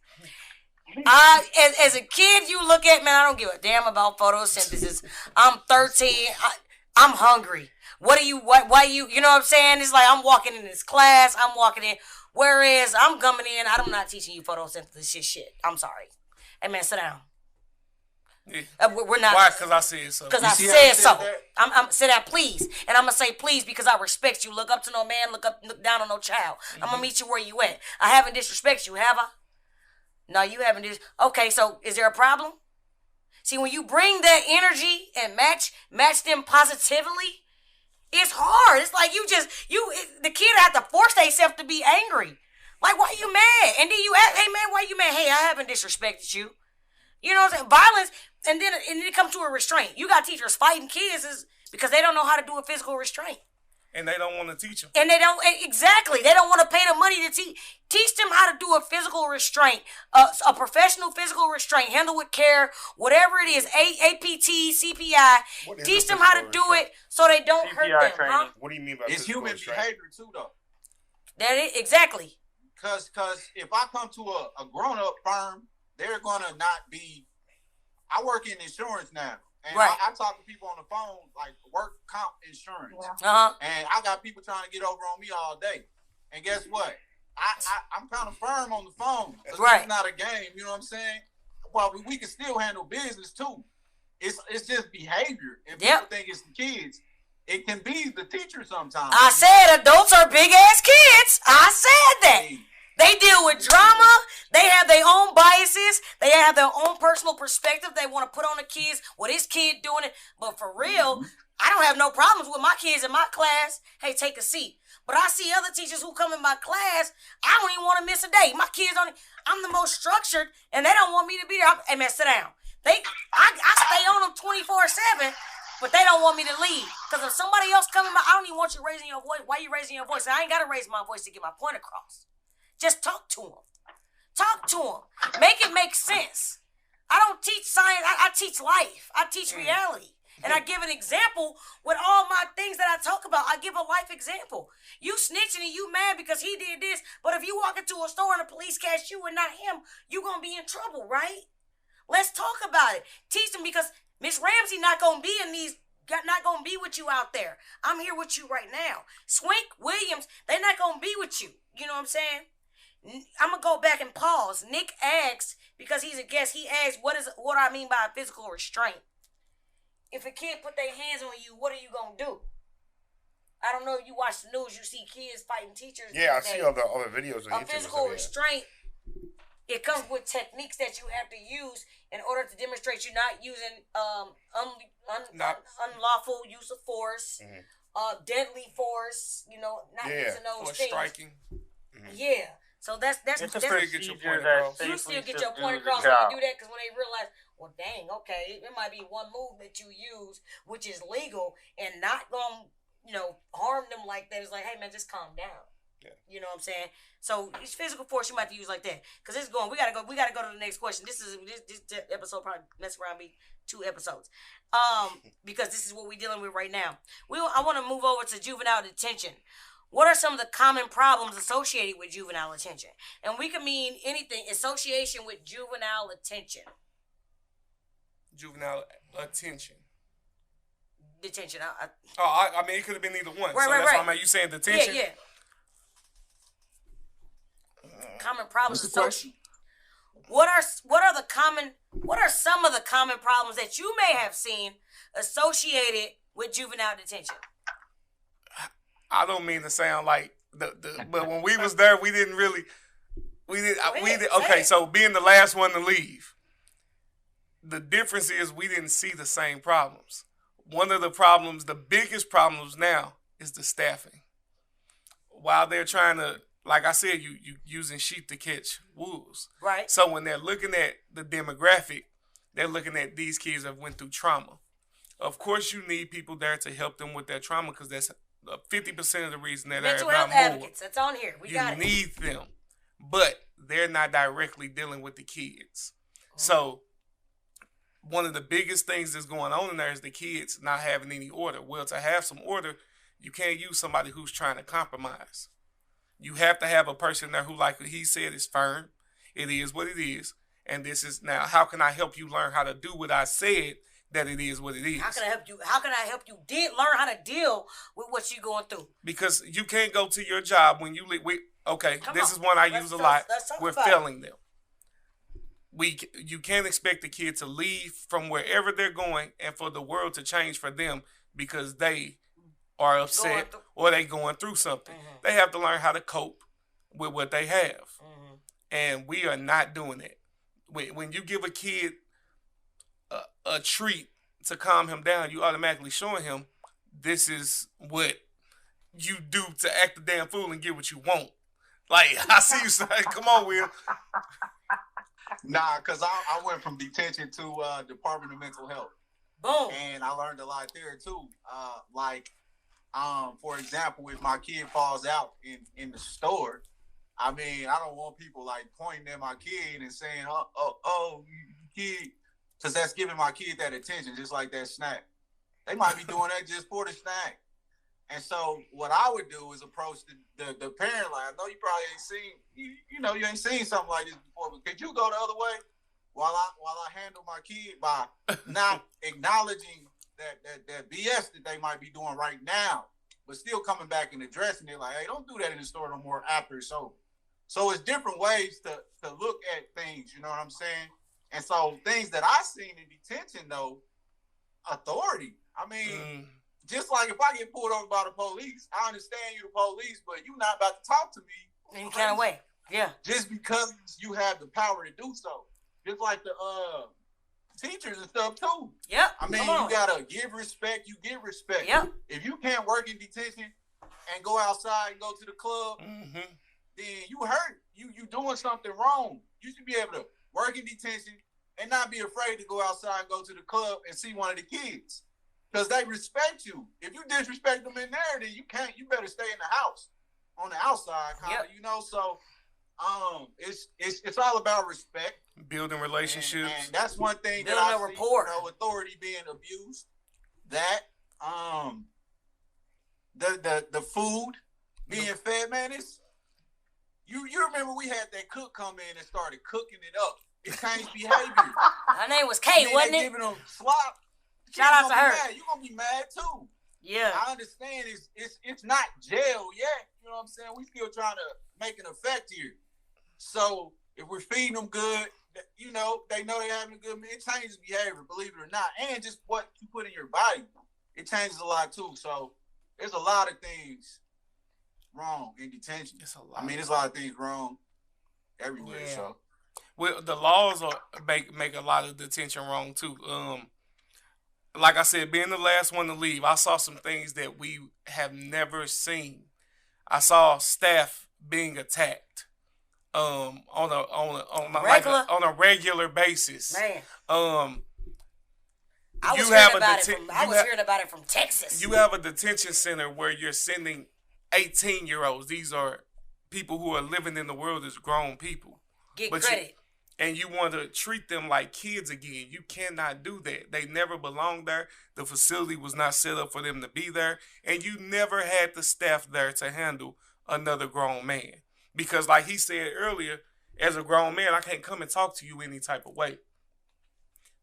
As a kid, you look at, man, I don't give a damn about photosynthesis. I'm 13. I'm hungry. Why you know what I'm saying? It's like I'm walking in this class, I'm walking in, whereas I'm coming in, I'm not teaching you photosynthesis shit. I'm sorry. Hey, man, sit down. Yeah. We're not. Why? Because I said so. Because I said so. I'm sit down, please. And I'm going to say please because I respect you. Look up to no man, look down on no child. I'm going to meet you where you at. I haven't disrespected you, have I? No, you haven't. Okay, so is there a problem? See, when you bring that energy and match them positively, it's hard. It's like the kid have to force themselves to be angry. Like, why you mad? And then you ask, hey man, why you mad? Hey, I haven't disrespected you. You know what I'm saying? Violence, and then it comes to a restraint. You got teachers fighting kids because they don't know how to do a physical restraint. And they don't want to teach them. And they don't, exactly. They don't want to pay the money to teach them how to do a physical restraint, a professional physical restraint, handle with care, whatever it is, APT, CPI. Teach them how to do it so they don't CPI hurt them. training. Huh? What do you mean by it's physical human restraint? behavior too, though. Exactly. Because if I come to a grown-up firm, they're going to not be, I work in insurance now. And right. I talk to people on the phone, like work comp insurance. Yeah. Uh-huh. And I got people trying to get over on me all day. And guess what? I'm kind of firm on the phone. Right. It's not a game, you know what I'm saying? Well, we can still handle business too. It's just behavior. And people think it's the kids. It can be the teacher sometimes. I said adults are big ass kids. I said that. They deal with drama. They have their own biases. They have their own personal perspective. They want to put on the kids. Well, this kid doing it. But for real, I don't have no problems with my kids in my class. Hey, take a seat. But I see other teachers who come in my class. I don't even want to miss a day. My kids I'm the most structured, and they don't want me to be there. Hey, man, sit down. I stay on them 24/7. But they don't want me to leave. Because if somebody else coming by, I don't even want you raising your voice. Why are you raising your voice? And I ain't got to raise my voice to get my point across. Just talk to them. Talk to them. Make it make sense. I don't teach science. I teach life. I teach reality. And I give an example with all my things that I talk about. I give a life example. You snitching and you mad because he did this. But if you walk into a store and the police catch you and not him, you going to be in trouble, right? Let's talk about it. Teach them, because Miss Ramsey not gonna be with you out there. I'm here with you right now. Swink, Williams, they're not gonna be with you. You know what I'm saying? I'm gonna go back and pause. Nick asks, because he's a guest, he asks, what I mean by physical restraint? If a kid put their hands on you, what are you gonna do? I don't know if you watch the news, you see kids fighting teachers. Yeah, I see all the videos on YouTube. A physical restraint, it comes with techniques that you have to use in order to demonstrate you're not using unlawful use of force, deadly force, not using those things. Striking. Yeah. So that's you still get your point across. You still get your point across when you do that, because when they realize, well, dang, okay, it might be one move that you use, which is legal and not going to, harm them like that. It's like, hey, man, just calm down. Yeah. You know what I'm saying? So it's physical force you might have to use like that, because it's going. We gotta go to the next question. This episode probably mess around be 2 episodes, because this is what we're dealing with right now. I want to move over to juvenile detention. What are some of the common problems associated with juvenile detention? And we can mean anything. Association with juvenile detention. Juvenile attention. Detention. I mean, it could have been either one. Right, so that's why you saying detention. Yeah. Common problems. What's the question? What are some of the common problems that you may have seen associated with juvenile detention? I don't mean to sound like but when we was there, we didn't. Okay, so being the last one to leave, the difference is we didn't see the same problems. One of the biggest problems now is the staffing. While they're trying to, like I said, you using sheep to catch wolves. Right. So when they're looking at the demographic, they're looking at these kids that went through trauma. Of course, you need people there to help them with their trauma, because that's 50% of the reason they're there. Mental health advocates. That's on here. You need them, but they're not directly dealing with the kids. Mm-hmm. So one of the biggest things that's going on in there is the kids not having any order. Well, to have some order, you can't use somebody who's trying to compromise. You have to have a person there who, like he said, is firm. It is what it is. And this is now, how can I help you learn how to do what I said that it is what it is? How can I help you learn how to deal with what you're going through? Because you can't go to your job when you leave. This is one I use a lot. We're failing them. You can't expect the kid to leave from wherever they're going and for the world to change for them because they are upset or they going through something. Mm-hmm. They have to learn how to cope with what they have. Mm-hmm. And we are not doing that. When you give a kid a treat to calm him down, you automatically showing him this is what you do to act a damn fool and get what you want. Like, I see you saying, come on, Will. Nah, because I went from detention to Department of Mental Health. Boom. And I learned a lot there, too. For example, if my kid falls out in the store, I mean, I don't want people, like, pointing at my kid and saying, oh, kid, because that's giving my kid that attention, just like that snack. They might be doing that just for the snack. And so what I would do is approach the parent, like, I know you probably ain't seen, you ain't seen something like this before, but could you go the other way while I handle my kid by not acknowledging that BS that they might be doing right now, but still coming back and addressing it, like, hey, don't do that in the store no more after it's over. So it's different ways to look at things, you know what I'm saying? And so things that I seen in detention, though, authority. I mean, just like if I get pulled over by the police, I understand you the police, but you not about to talk to me any kind of way. Yeah. Just because you have the power to do so. Just like the teachers and stuff too. Yep. I mean, you gotta give respect. You get respect. Yep. If you can't work in detention and go outside and go to the club, then you hurt. You doing something wrong. You should be able to work in detention and not be afraid to go outside and go to the club and see one of the kids, because they respect you. If you disrespect them in there, then you can't. You better stay in the house, on the outside, kind of. You know. So, it's all about respect, building relationships, and that's one thing building that I see. rapport. You know, authority being abused. That the food being fed, man. It's you remember we had that cook come in and started cooking it up. It changed behavior. Her name was Kay, wasn't it? Giving them slop. Shout out to her. You're gonna be mad too. Yeah. I understand it's not jail yet. You know what I'm saying? We still trying to make an effect here. So if we're feeding them good, you know, they know they're having a good meal. It changes behavior, believe it or not. And just what you put in your body. It changes a lot too. So there's a lot of things wrong in detention. I mean, there's a lot of things wrong everywhere. Yeah. So well, the laws make a lot of detention wrong too. Like I said, being the last one to leave, I saw some things that we have never seen. I saw staff being attacked on a regular basis. Man. I was hearing about it from Texas. You have a detention center where you're sending 18-year-olds. These are people who are living in the world as grown people. Get credit. And you want to treat them like kids again. You cannot do that. They never belonged there. The facility was not set up for them to be there. And you never had the staff there to handle another grown man. Because like he said earlier, as a grown man, I can't come and talk to you any type of way.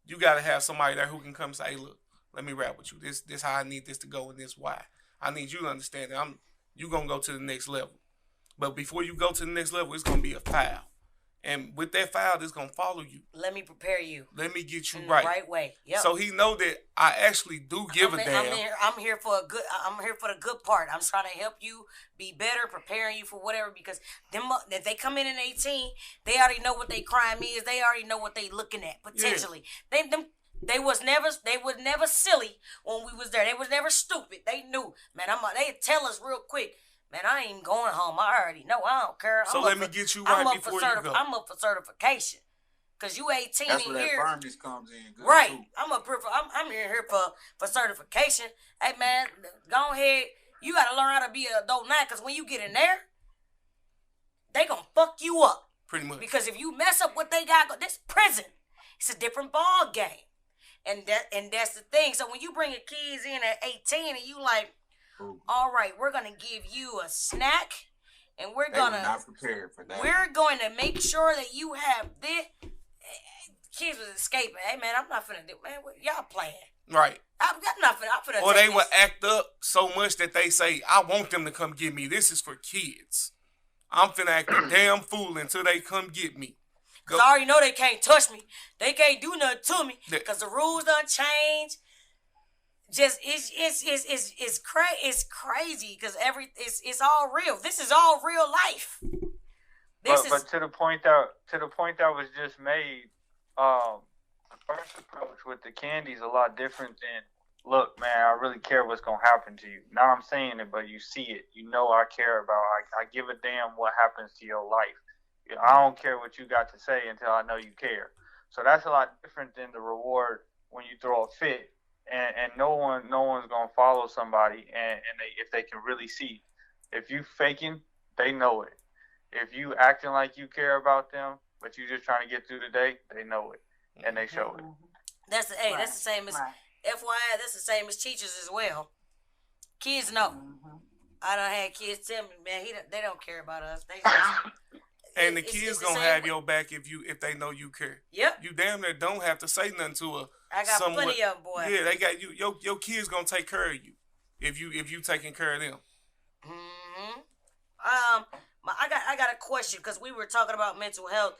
You got to have somebody there who can come and say, hey, look, let me rap with you. This how I need this to go and this why. I need you to understand that you're going to go to the next level. But before you go to the next level, it's going to be a foul. And with that foul, it's going to follow you. Let me prepare you. Let me get you in right. the right way. Yep. So he know that I actually do give a damn. I'm here for the good part. I'm trying to help you be better, preparing you for whatever, because if they come in 18, they already know what their crime is. They already know what they looking at potentially. Yeah. They was never silly when we was there. They was never stupid. They knew, man. They tell us real quick. Man, I ain't going home. I already know. I don't care. So let me get you right before you go. I'm up for certification. Because you 18 that's in where here. that firmness comes in. Good right. Too. I'm here for certification. Hey, man, go ahead. You got to learn how to be an adult now, because when you get in there, they going to fuck you up. Pretty much. Because if you mess up what they got, this prison. It's a different ball game. And that's the thing. So when you bring your kids in at 18 and you like, all right, we're gonna give you a snack, and we're not prepared for that. We're going to make sure that you have this. Kids was escaping. Hey man, I'm not finna do. Man, what y'all playing? Right. I'm not finna. Or they will act up so much that they say, "I want them to come get me. This is for kids. I'm finna act a damn fool until they come get me." Cause I already know they can't touch me. They can't do nothing to me. Cause the rules done changed. Just it's crazy because it's all real. This is all real life. But to the point that was just made, the first approach with the candy is a lot different than, look, man, I really care what's gonna happen to you. Now I'm saying it, but you see it. You know I care about. I give a damn what happens to your life. I don't care what you got to say until I know you care. So that's a lot different than the reward when you throw a fit. And no one's gonna follow somebody, and if they can really see. If you faking, they know it. If you acting like you care about them, but you just trying to get through the day, they know it, and they show it. That's the same as FYI. That's the same as teachers as well. Kids know. I done had kids tell me, man, they don't care about us. They just, and the kids gonna have your back if they know you care. Yep. You damn near don't have to say nothing to her. I got plenty of them, boy. Yeah, they got you. Your kids gonna take care of you if you taking care of them. I got a question, because we were talking about mental health,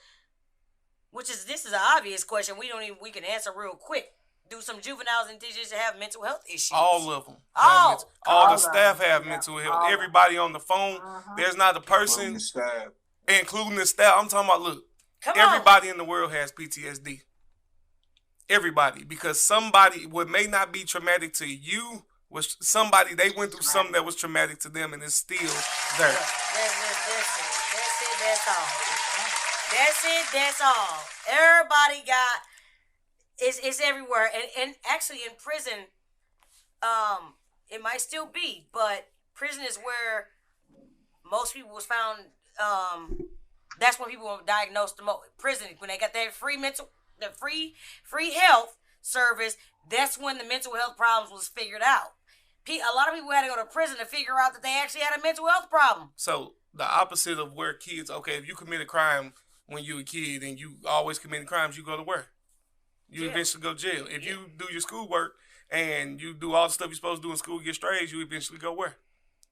this is an obvious question. We can answer real quick. Do some juveniles and teachers have mental health issues? All of them. All the staff have mental health. Everybody on the phone. There's not a person. including the staff. I'm talking about, look, everybody in the world has PTSD. Everybody, because somebody, what may not be traumatic to you, was somebody, they went through something that was traumatic to them, and it's still there. That's all. Everybody got, it's everywhere. And actually in prison, it might still be, but prison is where most people was found, that's when people were diagnosed the most. Prison, when they got that free health service, that's when the mental health problems was figured out. A lot of people had to go to prison to figure out that they actually had a mental health problem. So the opposite of where kids, okay, if you commit a crime when you were a kid and you always committing crimes, you go to where? You eventually go to jail. If you do your schoolwork and you do all the stuff you're supposed to do in school, get straight, you eventually go where?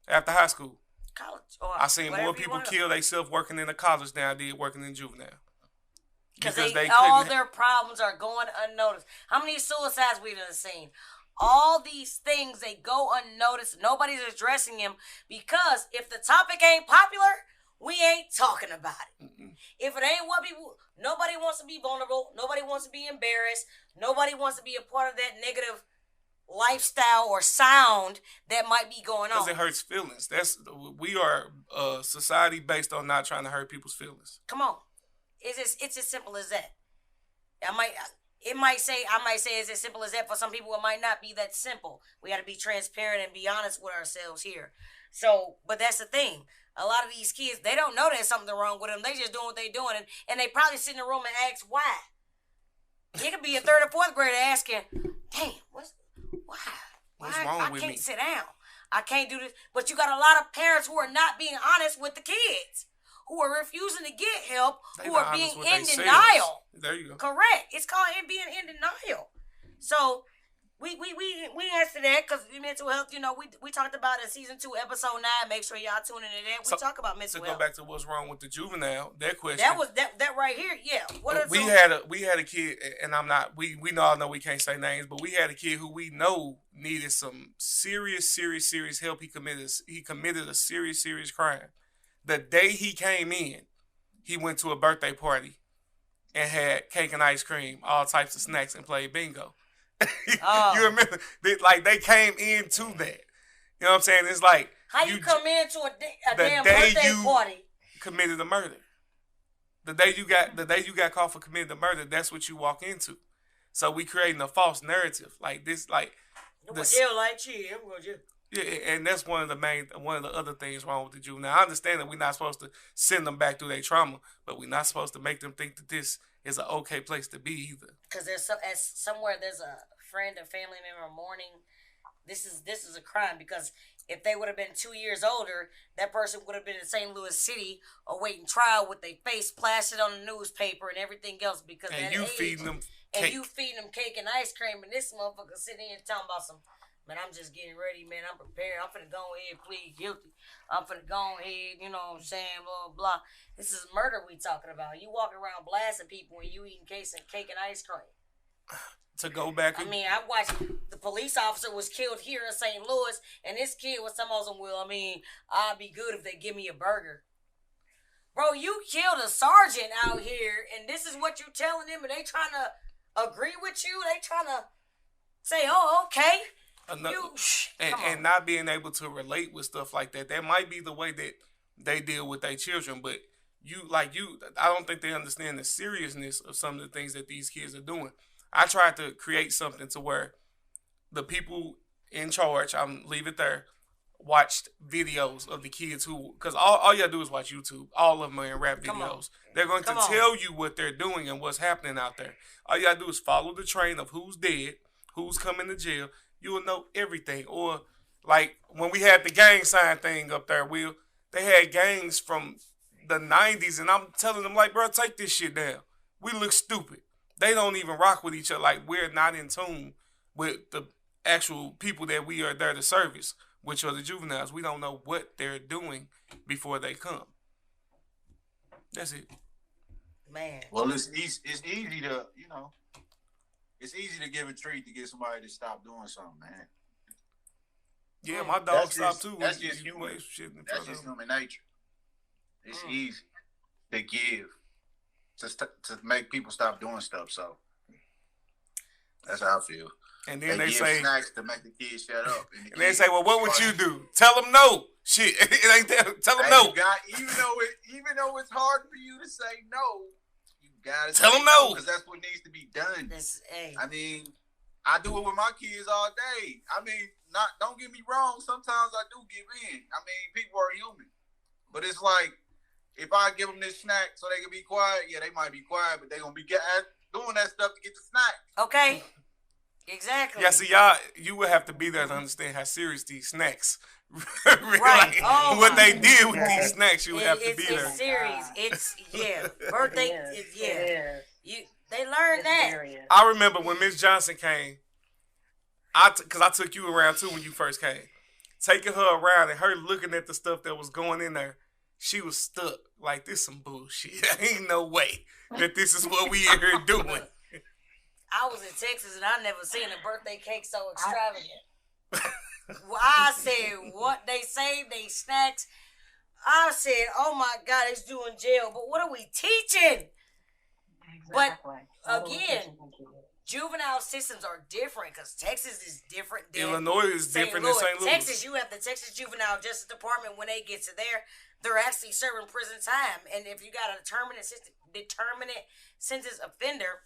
After high school. College. I seen more people kill themselves working in a college than I did working in juvenile. Because all their problems are going unnoticed. How many suicides we've seen? All these things, they go unnoticed. Nobody's addressing them because if the topic ain't popular, we ain't talking about it. If it ain't what people, nobody wants to be vulnerable. Nobody wants to be embarrassed. Nobody wants to be a part of that negative lifestyle or sound that might be going on. Because it hurts feelings. We are a society based on not trying to hurt people's feelings. Come on. It's as simple as that. I might say it's as simple as that. For some people, it might not be that simple. We got to be transparent and be honest with ourselves here. So, but that's the thing. A lot of these kids, they don't know there's something wrong with them. They just doing what they doing, and they probably sit in a room and ask why. You could be a third or fourth grader asking, "Damn, what's wrong with me? I can't sit down. I can't do this." But you got a lot of parents who are not being honest with the kids, who are refusing to get help, who are being in denial. There you go. Correct. It's called being in denial. So we answer that because mental health, we talked about in season 2, episode 9. Make sure y'all tune into that. We talk about mental health. To go back to what's wrong with the juvenile, that question. That was that right here. Yeah. We had a kid, and I'm not. We all know we can't say names, but we had a kid who we know needed some serious help. He committed a serious crime. The day he came in, he went to a birthday party and had cake and ice cream, all types of snacks, and played bingo. You remember? They came into that. You know what I'm saying? It's like how you come into a damn birthday party, committed a murder. The day you got caught for committing the murder, that's what you walk into. So we creating a false narrative like this, like jail like chill. Yeah, and that's one of the other things wrong with the juvenile. I understand that we're not supposed to send them back through their trauma, but we're not supposed to make them think that this is an okay place to be either. Because somewhere there's a friend or family member mourning. This is a crime because if they would have been 2 years older, that person would have been in St. Louis City awaiting trial with their face plastered on the newspaper and everything else because feeding them cake and ice cream, and this motherfucker sitting here talking about some. Man, I'm just getting ready, man. I'm prepared. I'm finna go ahead and plead guilty. I'm finna go ahead, you know what I'm saying, blah, blah. This is murder we talking about. You walking around blasting people and you eating cake and ice cream. To go back. I watched the police officer was killed here in St. Louis, and this kid was some of them, I'd be good if they give me a burger. Bro, you killed a sergeant out here, and this is what you telling them, and they trying to agree with you? They trying to say, oh, okay. And not being able to relate with stuff like that. That might be the way that they deal with their children, but I don't think they understand the seriousness of some of the things that these kids are doing. I tried to create something to where the people in charge, leave it there, watched videos of the kids because all you gotta do is watch YouTube. All of them are in rap videos. They're going to tell you what they're doing and what's happening out there. All you gotta do is follow the train of who's dead, who's coming to jail. You will know everything. Or like when we had the gang sign thing up there, they had gangs from the 90s, and I'm telling them, like, bro, take this shit down. We look stupid. They don't even rock with each other. Like, we're not in tune with the actual people that we are there to service, which are the juveniles. We don't know what they're doing before they come. That's it. Man. Well, it's easy to, it's easy to give a treat to get somebody to stop doing something, man. Yeah, my dog stopped too. That's just human nature. It's easy. to give to make people stop doing stuff. So that's how I feel. And then they give say snacks to make the kids shut up. And they say, well, what would you do? Tell them no. Shit, it ain't that. Tell them no. Even though it's hard for you to say no, you gotta tell them no because that's what needs to be done. Hey. I mean, I do it with my kids all day. I mean, don't get me wrong. Sometimes I do give in. I mean, people are human, but it's like if I give them this snack so they can be quiet, yeah, they might be quiet, but they gonna be doing that stuff to get the snack. Okay. Exactly. Yeah, see, y'all, you would have to be there to understand how serious these snacks, really, right? Like, what they did with these snacks, you would have to be there. It's serious. It's birthday. They learned that. Serious. I remember when Miss Johnson came, because I took you around too when you first came, taking her around and her looking at the stuff that was going in there, she was stuck. Like, this some bullshit. Ain't no way that this is what we in here doing. I was in Texas and I never seen a birthday cake so extravagant. I said, what they say, they snacks. I said, oh my God, it's doing jail. But what are we teaching? Exactly. But again, juvenile systems are different because Texas is different than Illinois is different than St. Louis. Texas, you have the Texas Juvenile Justice Department. When they get to there, they're actually serving prison time. And if you got a determinate sentence offender,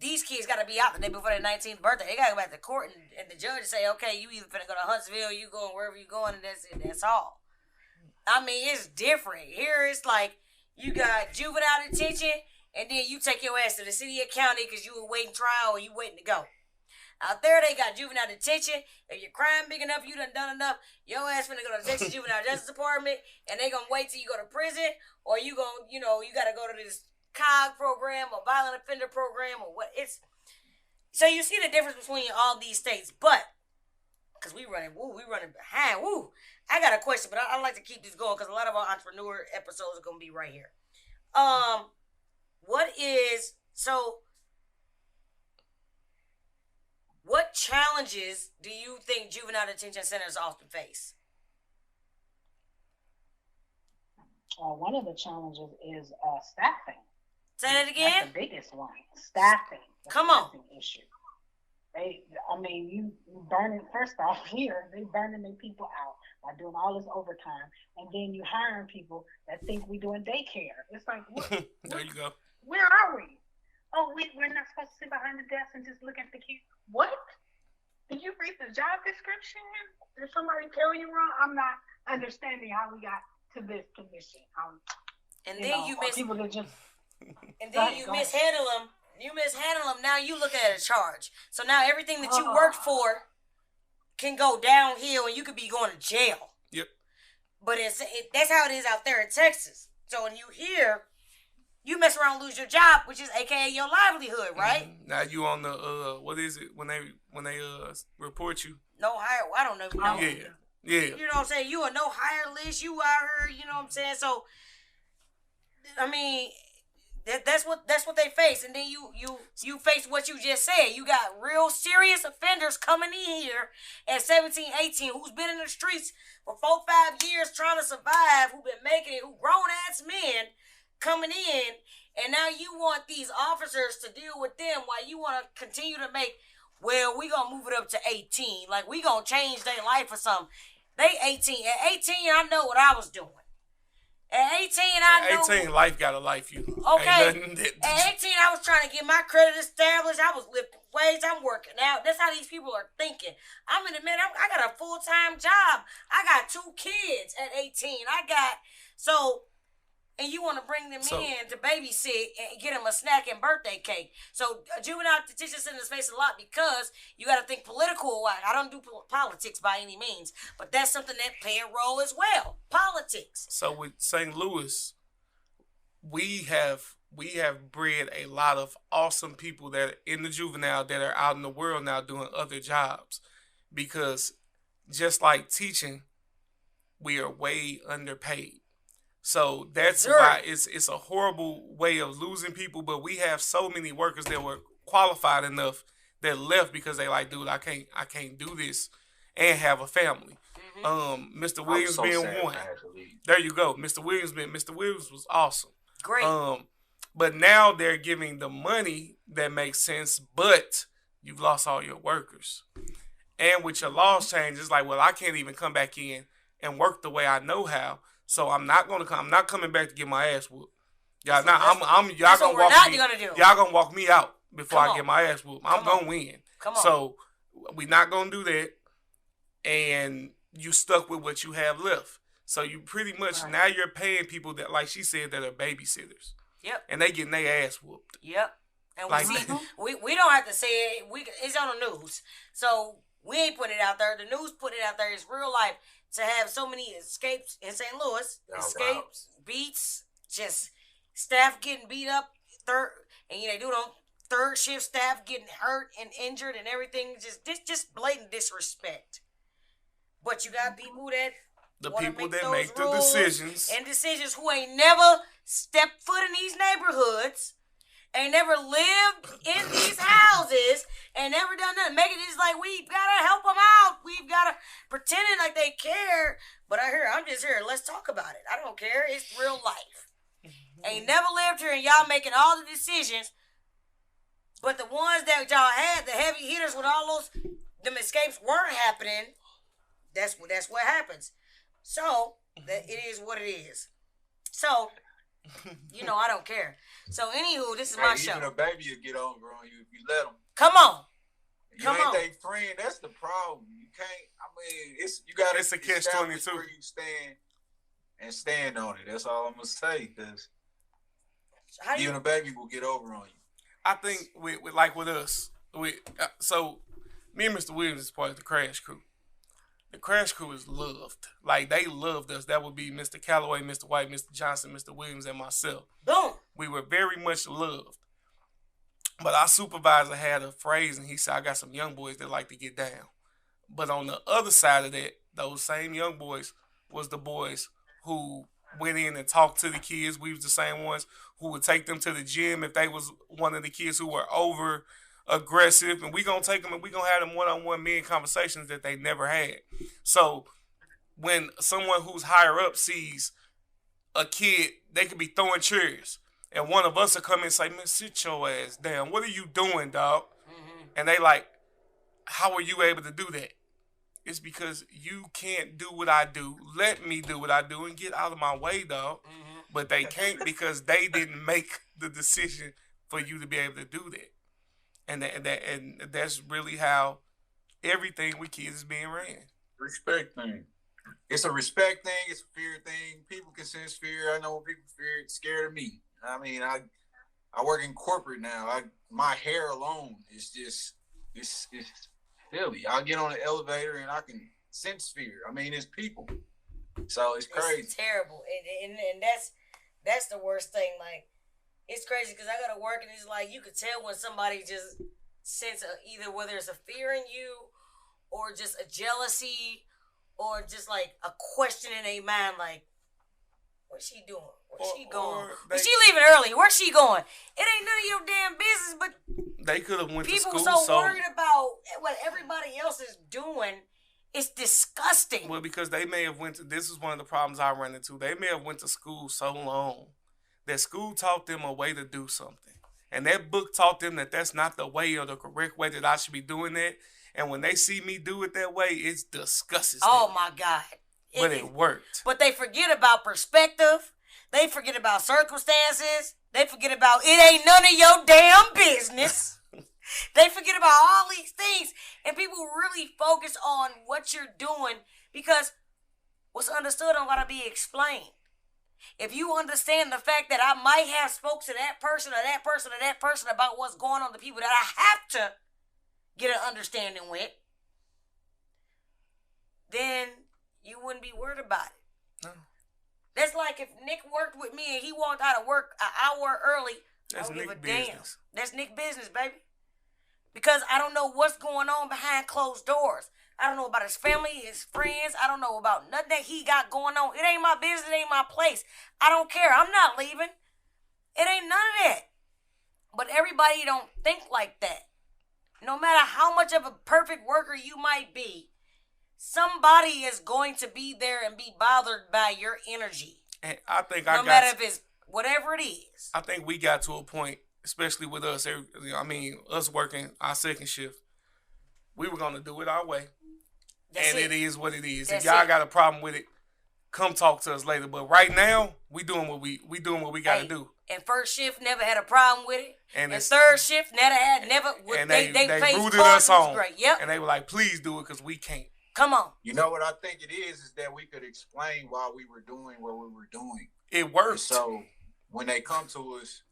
these kids got to be out the day before their 19th birthday. They got to go back to court and the judge say, okay, you either finna go to Huntsville, you going wherever you going, and that's it. That's all. I mean, it's different. Here it's like you got juvenile detention, and then you take your ass to the city or county because you were waiting trial or you waiting to go. Out there, they got juvenile detention. If your crime big enough, you done enough, your ass finna go to the Texas Juvenile Justice Department, and they gonna wait till you go to prison, or you gonna, you got to go to this COG program or violent offender program or what it's. So you see the difference between all these states, but because we running behind. I got a question, but I like to keep this going because a lot of our entrepreneur episodes are gonna be right here. What challenges do you think juvenile detention centers often face? One of the challenges is staffing. Say that again? That's the biggest one. Staffing. Come on. Issue. You burning, first off, here, they burning their people out by doing all this overtime. And then you hiring people that think we doing daycare. It's like, what? There you go. Where are we? Oh, we're not supposed to sit behind the desk and just look at the kids. What? Did you read the job description? Did somebody tell you wrong? I'm not understanding how we got to this position. You mishandle them. You mishandle them. Now you look at a charge. So now everything that you worked for can go downhill, and you could be going to jail. Yep. But that's how it is out there in Texas. So when you hear, you mess around and lose your job, which is AKA your livelihood, right? Mm-hmm. Now you on the what is it when they report you? No hire. I don't know. Yeah. You know what I'm saying? You a no hire list. You out here. You know what I'm saying? So, I mean, that's what they face, and then you face what you just said. You got real serious offenders coming in here at 17, 18, who's been in the streets for 4-5 years trying to survive, who been making it, who grown ass men coming in, and now you want these officers to deal with them while you want to continue to make. Well, we gonna move it up to 18. Like we gonna change their life or something. They 18. At 18, I know what I was doing. At 18, I know. 18, life gotta life you. Okay. At 18, I was trying to get my credit established. I was lifting weights. I'm working out. That's how these people are thinking. I'm in the middle. I got a full-time job. I got 2 kids at 18. And you want to bring them in to babysit and get them a snack and birthday cake. So juvenile detention centers face a lot because you got to think political. I don't do politics by any means, but that's something that play a role as well. Politics. So with St. Louis, we have bred a lot of awesome people that are in the juvenile that are out in the world now doing other jobs, because just like teaching, we are way underpaid. So that's why it's a horrible way of losing people. But we have so many workers that were qualified enough that left because they like, dude, I can't do this and have a family. Mm-hmm. Mr. Williams being one. There you go. Mr. Williams was awesome. Great. But now they're giving the money that makes sense, but you've lost all your workers. And with your laws change, it's like, well, I can't even come back in and work the way I know how. So I'm not gonna come. I'm not coming back to get my ass whooped. Y'all, y'all gonna walk me. Y'all gonna walk me out before I get my ass whooped. I'm gonna win. Come on. So we're not gonna do that. And you stuck with what you have left. So you pretty much now you're paying people that, like she said, that are babysitters. Yep. And they getting their ass whooped. Yep. And like, we don't have to say it. It's on the news. So we ain't putting it out there. The news put it out there. It's real life to have so many escapes in St. Louis. Escapes, beats, just staff getting beat up, they do it on third shift staff getting hurt and injured and everything. Just blatant disrespect. But you got people that make the decisions and decisions who ain't never stepped foot in these neighborhoods, ain't never lived in these houses, and never done nothing. Make it just like we've gotta help them out. We've gotta pretend it like they care. But I'm just here. Let's talk about it. I don't care. It's real life. Ain't never lived here, and y'all making all the decisions. But the ones that y'all had, the heavy hitters with all them escapes weren't happening. That's what happens. So that it is what it is. So I don't care. So anywho, this is my show. Even a baby will get over on you if you let them. Come on. You ain't their friend. That's the problem. You can't. I mean, it's a catch-22. Where you stand on it. That's all I'm gonna say. Because even a baby will get over on you. I think with us, so me and Mr. Williams is part of the Crash Crew. The Crash Crew is loved. Like, they loved us. That would be Mr. Calloway, Mr. White, Mr. Johnson, Mr. Williams, and myself. Boom. We were very much loved. But our supervisor had a phrase, and he said, I got some young boys that like to get down. But on the other side of that, those same young boys was the boys who went in and talked to the kids. We was the same ones who would take them to the gym if they was one of the kids who were over aggressive, and we gonna take them and we gonna have them one-on-one men conversations that they never had. So when someone who's higher up sees a kid, they could be throwing chairs, and one of us will come in and say, man, sit your ass down. What are you doing, dog? Mm-hmm. And they like, how are you able to do that? It's because you can't do what I do. Let me do what I do and get out of my way, dog. Mm-hmm. But they can't because they didn't make the decision for you to be able to do that. And that's really how everything with kids is being ran. Respect thing. It's a respect thing. It's a fear thing. People can sense fear. I know when people scared of me. I mean, I work in corporate now. My hair alone is just it's silly. I'll get on the elevator and I can sense fear. I mean, it's people. So it's crazy. It's terrible. And that's the worst thing. Like, it's crazy because I go to work and it's like you could tell when somebody just sense either whether it's a fear in you or just a jealousy or just like a question in their mind, like, what's she doing? Where's she going? She leaving early. Where's she going? It ain't none of your damn business, but they could have went to school. People so worried about what everybody else is doing. It's disgusting. Well, because they may have this is one of the problems I run into. They may have went to school so long that school taught them a way to do something. And that book taught them that that's not the way or the correct way that I should be doing that. And when they see me do it that way, it disgusts them. Oh, my God. But it worked. But they forget about perspective. They forget about circumstances. They forget about it ain't none of your damn business. They forget about all these things. And people really focus on what you're doing because what's understood don't gotta be explained. If you understand the fact that I might have spoke to that person or that person or that person about what's going on, the people that I have to get an understanding with, then you wouldn't be worried about it. No. That's like if Nick worked with me and he walked out of work an hour early, I don't give a damn. That's Nick business, baby. Because I don't know what's going on behind closed doors. I don't know about his family, his friends. I don't know about nothing that he got going on. It ain't my business. It ain't my place. I don't care. I'm not leaving. It ain't none of that. But everybody don't think like that. No matter how much of a perfect worker you might be, somebody is going to be there and be bothered by your energy. And I think no matter if it's whatever it is. I think we got to a point, especially with us. Us working our second shift, we were gonna do it our way, and it is what it is. If y'all got a problem with it, come talk to us later. But right now, we doing what we got to do. And first shift never had a problem with it. And it's, third shift they rooted us on. Great. Yep. And they were like, please do it because we can't. Come on. You know what I think it is that we could explain why we were doing what we were doing. It worked. So when they come to us,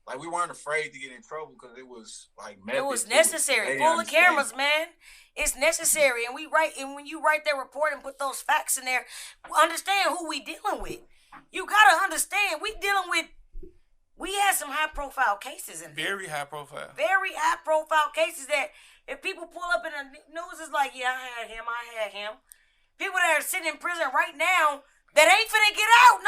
like we weren't afraid to get in trouble because it was like it was necessary. Pull the cameras, man. It's necessary, and when you write that report and put those facts in there, understand who we dealing with. You gotta understand we had some high profile cases in there. Very high profile. Very high profile cases that if people pull up in the news, it's like, yeah, I had him. People that are sitting in prison right now that ain't finna get out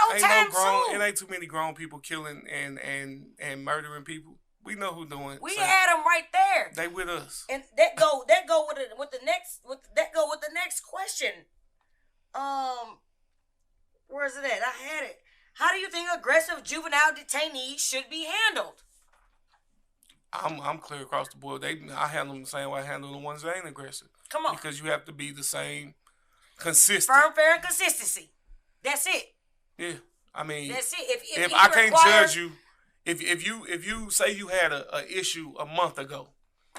soon. It ain't too many grown people killing and murdering people. We know who doing. We had them right there. They with us. And that go with the next question. Where is it at? I had it. How do you think aggressive juvenile detainees should be handled? I'm clear across the board. I handle them the same way I handle the ones that ain't aggressive. Come on. Because you have to be the same, consistent. Firm, fair, and consistency. That's it. Yeah, I mean, that's it. If I can't judge you, if you say you had a issue a month ago,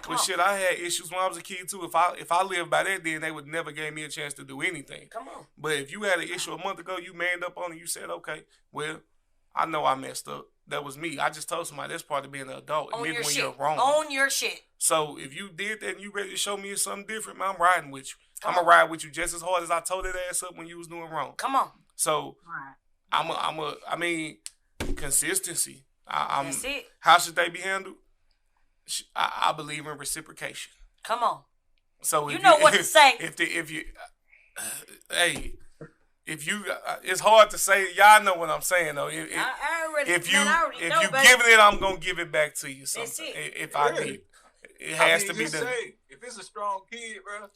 I had issues when I was a kid too. If I lived by that, then they would never gave me a chance to do anything. Come on. But if you had an issue a month ago, you manned up on it. You said, okay, well, I know I messed up. That was me. I just told somebody that's part of being an adult. Own your shit. You're wrong. Own your shit. So if you did that and you ready to show me something different, man, I'm riding with you. I'm gonna ride with you just as hard as I told that ass up when you was doing wrong. Come on. So I mean, consistency. That's it. How should they be handled? I believe in reciprocation. Come on. So you know what to say. If you, it's hard to say. Y'all know what I'm saying though. If you giving it, I'm gonna give it back to you. If I need, it has to be done. If it's a strong kid, bro,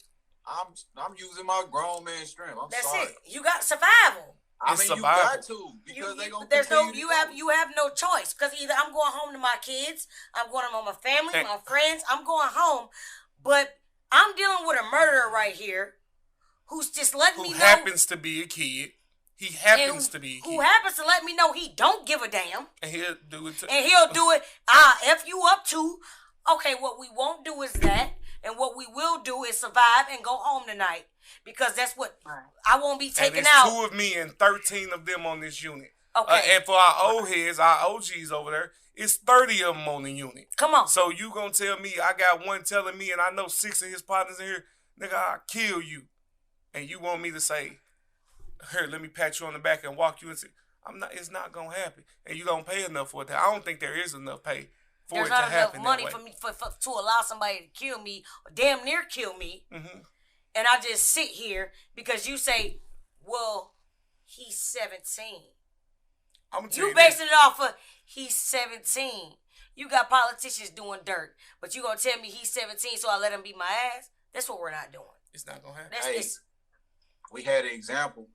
I'm using my grown man strength. That's sorry. it. You got survival. You got to because they gonna. You have no choice because either I'm going home to my kids, I'm going home to my family, my friends. I'm going home, but I'm dealing with a murderer right here. Who's just letting me know. Who happens to be a kid. He happens to be a kid. Who happens to let me know he don't give a damn. And he'll do it. And he'll do it. F you up too. Okay, what we won't do is that. And what we will do is survive and go home tonight. Because that's what I won't be taken out. And 2 of me and 13 of them on this unit. Okay. And for our old heads, our OGs over there, it's 30 of them on the unit. Come on. So you gonna tell me I got one telling me and I know 6 of his partners in here, nigga, I'll kill you. And you want me to say, here, let me pat you on the back and walk you and say, it's not gonna happen. And you don't pay enough for it. I don't think there is enough pay for it to happen. There's not enough money for me to allow somebody to kill me or damn near kill me. Mm-hmm. And I just sit here because you say, well, he's 17. You basing it off of he's 17. You got politicians doing dirt, but you gonna tell me he's 17 so I let him beat my ass? That's what we're not doing. It's not gonna happen. We had an example.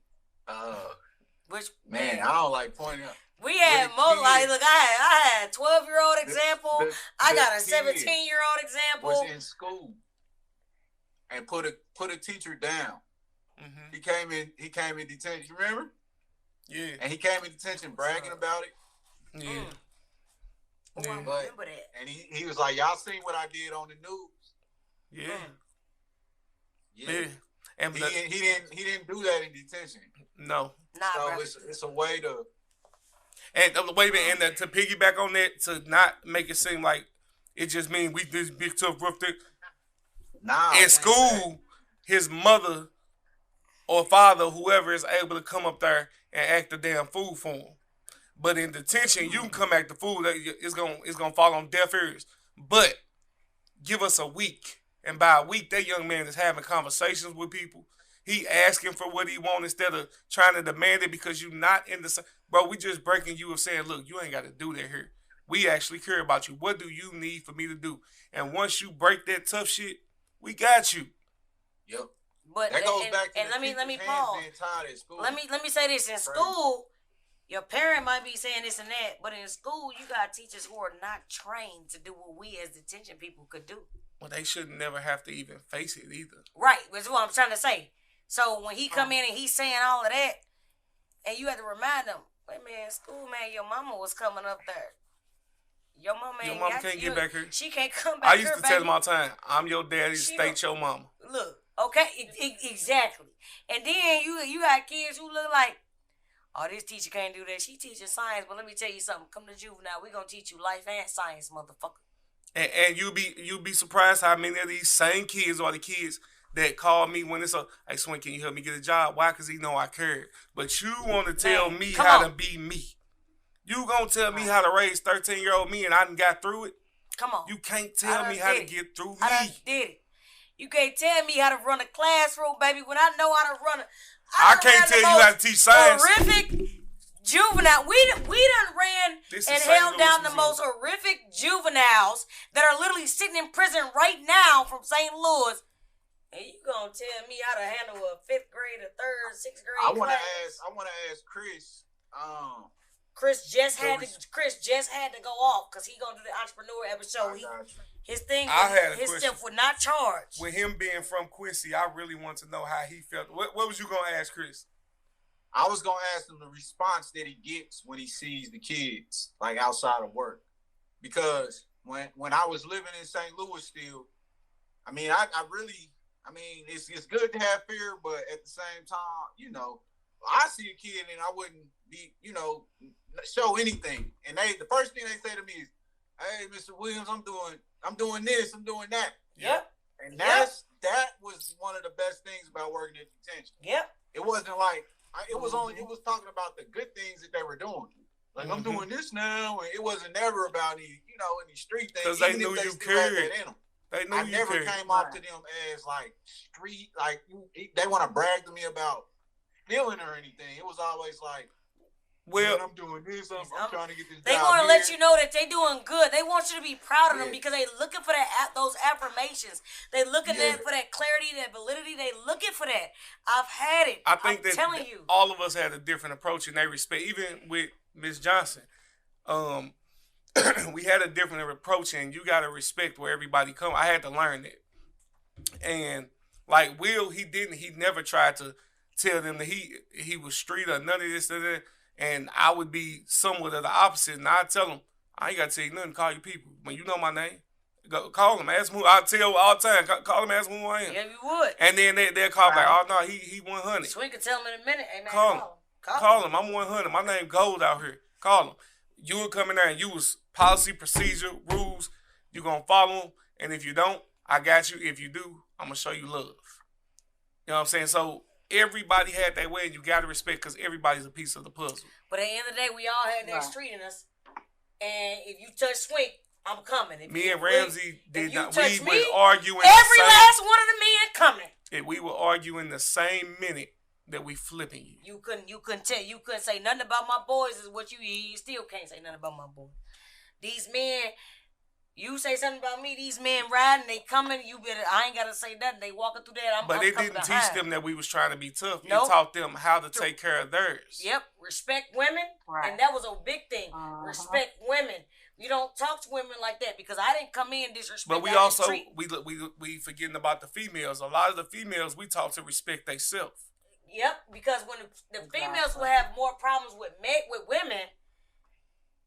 Man, I don't like pointing out. We had I had a 12-year-old example. I got a 17-year-old example. Was in school and put a teacher down. Mm-hmm. He came in detention. Remember? Yeah. And he came in detention bragging about it. Yeah. I remember that. And he was like, y'all seen what I did on the news? Yeah. Yeah. And he didn't do that in detention. No. So it's a way to. And wait a minute, and to piggyback on that, to not make it seem like it just means we this big tough rough thick. Nah. In school, his mother or father, whoever, is able to come up there and act a damn fool for him. But in detention, you can come act the fool. It's gonna fall on deaf ears. But give us a week. And by a week, that young man is having conversations with people. He asking for what he wants instead of trying to demand it because you're not in the... Bro, we just breaking you of saying, look, you ain't got to do that here. We actually care about you. What do you need for me to do? And once you break that tough shit, we got you. Yep. But that goes back to let me pause. Let me say this. In school, Your parent might be saying this and that, but in school, you got teachers who are not trained to do what we as detention people could do. Well, they should never have to even face it either. Right, that's what I'm trying to say. So when he come in and he's saying all of that, and you have to remind him, wait a minute, school, man, your mama was coming up there. Your mama can't get back here. She can't come back I here, used to tell them all the time, I'm your daddy, state your mama. Look, okay, exactly. And then you got kids who look like, oh, this teacher can't do that. She teaches science, but let me tell you something. Come to Juvenile, we're going to teach you life and science, motherfucker. And you'll be surprised how many of these same kids are the kids that call me when it's hey, Swin, can you help me get a job? Why? Because he know I care. But you want to tell me how to be me. You gonna tell me how to raise 13-year-old me and I done got through it? Come on. You can't tell me how to get through me. I did it. You can't tell me how to run a classroom, baby, when I know how to run I can't tell you how to teach science. Horrific juvenile. We done ran and held down the most horrific juveniles that are literally sitting in prison right now from St. Louis. And you gonna tell me how to handle a 5th grade, a 3rd, 6th grade I wanna ask Chris. Chris just had to go off because he gonna do the entrepreneur episode. His stuff was not charged. With him being from Quincy, I really want to know how he felt. What was you gonna ask Chris? I was gonna ask him the response that he gets when he sees the kids like outside of work, because when I was living in St. Louis still, I mean, it's good to have fear, but at the same time, I see a kid and I wouldn't be, show anything. And the first thing they say to me is, "Hey, Mr. Williams, I'm doing this, I'm doing that." Yep. And that was one of the best things about working at detention. Yep. It wasn't like it was talking about the good things that they were doing. Like, I'm doing this now, and it wasn't never about any street things. Because they knew you cared. They knew I never came off to them as like street, like they want to brag to me about feeling or anything. It was always like, well, I'm doing this. I'm trying to get this. They want to let you know that they doing good. They want you to be proud of them because they looking for those affirmations. They looking for that clarity, that validity. They looking for that. I've had it. I think I'm telling you, all of us had a different approach in their respect. Even with Miss Johnson, we had a different approach, and you gotta respect where everybody come. I had to learn that. And like Will, he never tried to tell them that he was street or none of this or that. And I would be somewhat of the opposite. And I'd tell them, I ain't got to tell you nothing, call you people. When you know my name, go call them, ask them who. I tell all the time, call them, ask them who I am. Yeah, you would. And then they'll call back, oh, no, he 100. So we can tell them in a minute. Hey, man, call him. I'm 100. My name Gold out here. Call him. You would come in there and you was policy, procedure, rules. You going to follow them. And if you don't, I got you. If you do, I'm going to show you love. You know what I'm saying? So everybody had that way, and you got to respect because everybody's a piece of the puzzle. But at the end of the day, we all had that street in us. And if you touch Swink, I'm coming. Me and Ramsey did not. We me, would argue in every last one of the men coming. And we would argue in the same minute that we flipping you. You couldn't say nothing about my boys is what you still can't say nothing about my boys. These men, you say something about me, these men riding, they coming, I ain't gotta say nothing. They walking through that. But it didn't teach them that we was trying to be tough. It taught them how to take care of theirs. Yep. Respect women. Right. And that was a big thing. Respect women. You don't talk to women like that because I didn't come in disrespect. But we also we forgetting about the females. A lot of the females we taught to respect themselves. Yep, because when the females will have more problems with women,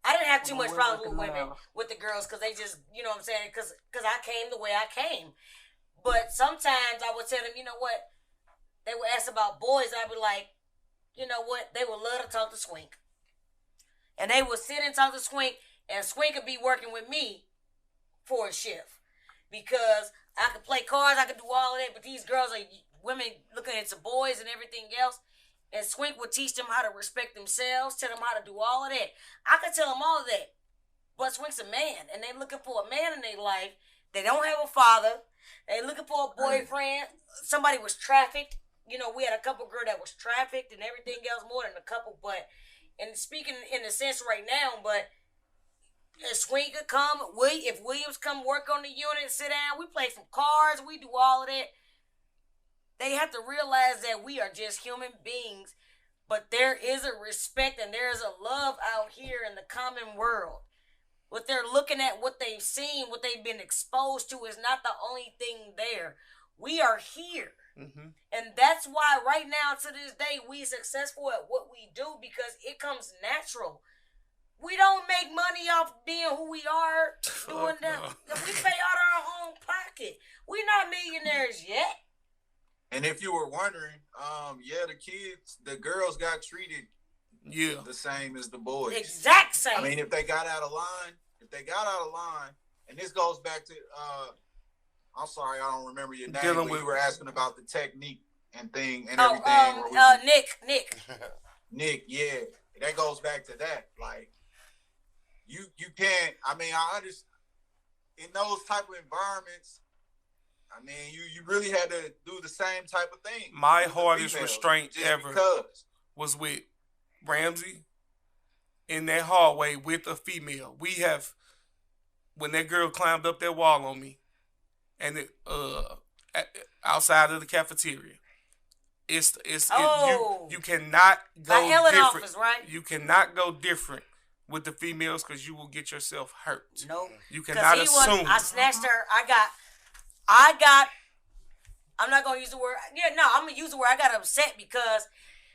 I didn't have too much problems with women, with the girls, because they just, you know what I'm saying, because I came the way I came. But sometimes I would tell them, you know what, they would ask about boys, and I'd be like, you know what, they would love to talk to Swink. And they would sit and talk to Swink, and Swink would be working with me for a shift. Because I could play cards, I could do all of that, but these girls are women looking into boys and everything else. And Swink would teach them how to respect themselves, tell them how to do all of that. I could tell them all of that. But Swink's a man, and they looking for a man in their life. They don't have a father. They looking for a boyfriend. Somebody was trafficked. You know, we had a couple girl that was trafficked and everything else, more than a couple. But, and speaking in a sense right now, but if Swink could come, if Williams come work on the unit, sit down, we play some cards, we do all of that. They have to realize that we are just human beings, But there is a respect and there is a love out here in the common world. What they're looking at, what they've seen, what they've been exposed to is not the only thing there. We are here. Mm-hmm. And that's why right now to this day we successful at what we do because it comes natural. We don't make money off being who we are doing that. No. We pay out of our own pocket. We're not millionaires yet. And if you were wondering, the girls got treated the same as the boys. Exact same. I mean, if they got out of line, and this goes back to, I'm sorry, I don't remember your name, but you were asking about the technique and everything. Nick. Nick, yeah. That goes back to that. Like, you can't, I understand, in those type of environments, you really had to do the same type of thing. My hardest restraint ever was with Ramsey in that hallway with a female. When that girl climbed up that wall on me, and outside of the cafeteria, you cannot go different. Office, right? You cannot go different with the females because you will get yourself hurt. No, you cannot assume. I snatched her. I'm not gonna use the word. Yeah, no, I'm gonna use the word. I got upset because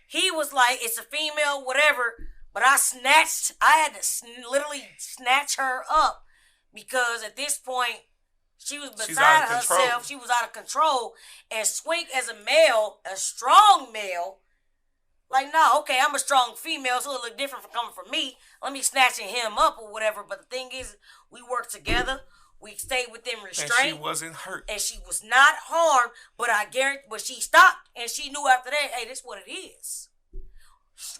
he was like, "It's a female, whatever." But I had to literally snatch her up because at this point she was beside herself. She was out of control. And Swink, as a male, a strong male, like, no, okay, I'm a strong female, so it'll look different from coming from me. Let me snatching him up or whatever. But the thing is, we worked together. We stayed within restraint. And she wasn't hurt. And she was not harmed, but I guarantee, but she stopped and she knew after that, hey, this is what it is.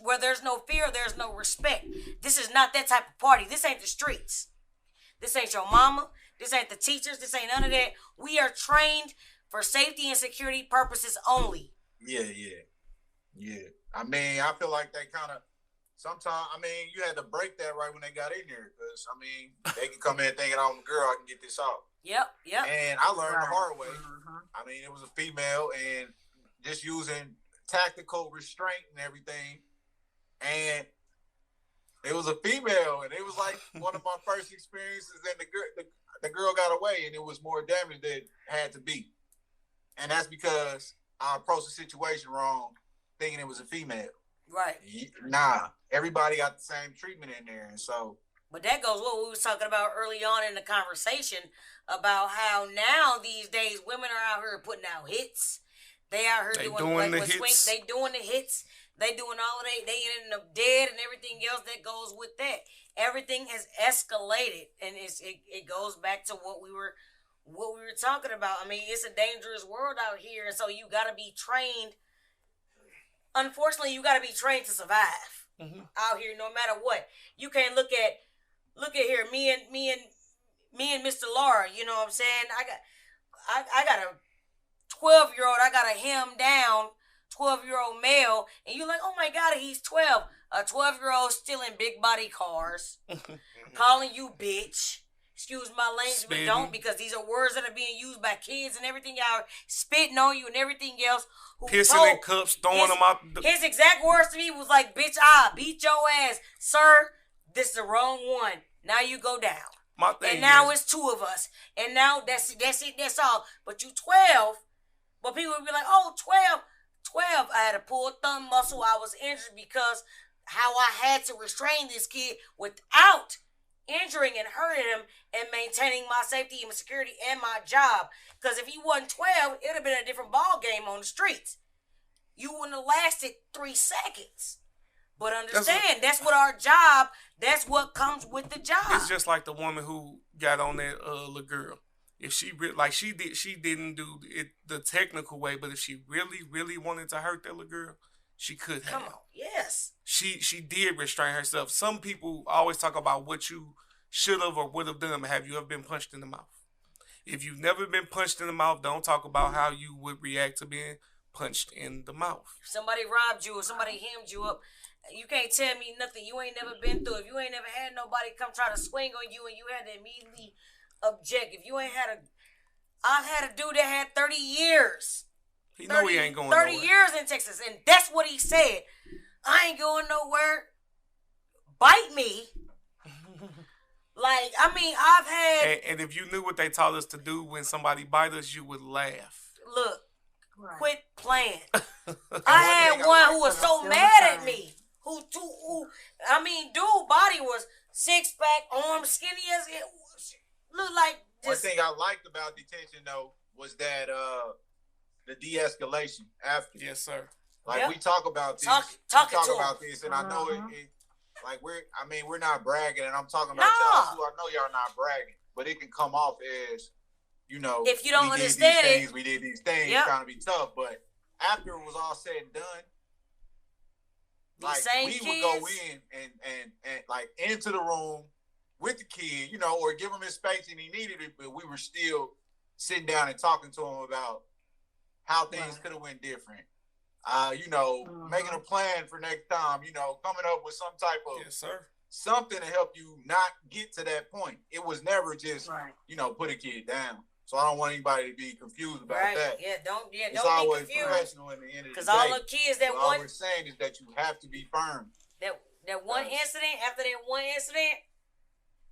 Where there's no fear, there's no respect. This is not that type of party. This ain't the streets. This ain't your mama. This ain't the teachers. This ain't none of that. We are trained for safety and security purposes only. Yeah. I feel like they kind of, sometimes, you had to break that right when they got in there because, they can come in thinking, I'm a girl, I can get this off. Yep. And I learned the hard way. Mm-hmm. It was a female and just using tactical restraint and everything. And it was a female, and it was like one of my first experiences, and the girl got away, and it was more damage than it had to be. And that's because I approached the situation wrong, thinking it was a female. Right. Nah, everybody got the same treatment in there, and so. But that goes what we was talking about early on in the conversation about how now these days women are out here putting out hits. They out here doing the hits. They doing the hits. They doing all of that. They ending up dead and everything else that goes with that. Everything has escalated, and it goes back to what we were talking about. It's a dangerous world out here, and so you got to be trained. Unfortunately, you got to be trained to survive out here, no matter what. You can't look at here, me and Mr. Laura. You know what I'm saying? I got a 12-year-old. I got a him down 12-year-old male, and you're like, oh my God, he's 12. A 12-year-old stealing big body cars, calling you bitch. Excuse my language, but don't, because these are words that are being used by kids and everything out, spitting on you and everything else. Pissing in cups, throwing them out. His exact words to me was like, bitch, I beat your ass. Sir, this is the wrong one. Now you go down. And now it's two of us. And now that's it, that's all. But you 12, but people would be like, oh, 12. I had a pulled thumb muscle. I was injured because how I had to restrain this kid without injuring and hurting him and maintaining my safety and my security and my job. Because if he wasn't 12, it would have been a different ball game on the streets. You wouldn't have lasted 3 seconds. But understand, that's what our job, that's what comes with the job. It's just like the woman who got on that little girl. If she she didn't do it the technical way, but if she really wanted to hurt that little girl, she could have. Come on, yes. She did restrain herself. Some people always talk about what you should have or would have done. Have you ever been punched in the mouth? If you've never been punched in the mouth, don't talk about how you would react to being punched in the mouth. If somebody robbed you or somebody hemmed you up, you can't tell me nothing. You ain't never been through it. If you ain't never had nobody come try to swing on you and you had to immediately object. If you ain't had I've had a dude that had 30 years. He know he ain't going 30 nowhere. years in Texas, and that's what he said. I ain't going nowhere. Bite me. Like, I mean, I've had... And if you knew what they taught us to do when somebody bite us, you would laugh. Look, Right. quit playing. I had one who was so mad at me. Who, I mean, dude body was 6-pack, arms skinny as it was. Looked like One just... thing I liked about detention though was that the de-escalation after. Yes, sir. Like Yep. we talk about this, Talk we talk to about this, and I know Mhm. it. Like we're not bragging, and I'm talking about Nah. y'all too. I know y'all not bragging, but it can come off as, If you don't we understand did these it. things, we did these things, Yep. trying to be tough. But after it was all said and done, These like same we kids, would go in and like into the room with the kid, or give him his space and he needed it, but we were still sitting down and talking to him about how things Right. could have went different. Mhm. Making a plan for next time, coming up with some type of Yes, sir. something to help you not get to that point. It was never just, Right. put a kid down. So I don't want anybody to be confused about right? that. Don't It's be always confused. professional in the end of the Because day. all the kids that But all one we're saying is that you have to be firm. that one Yes. incident, after that one incident,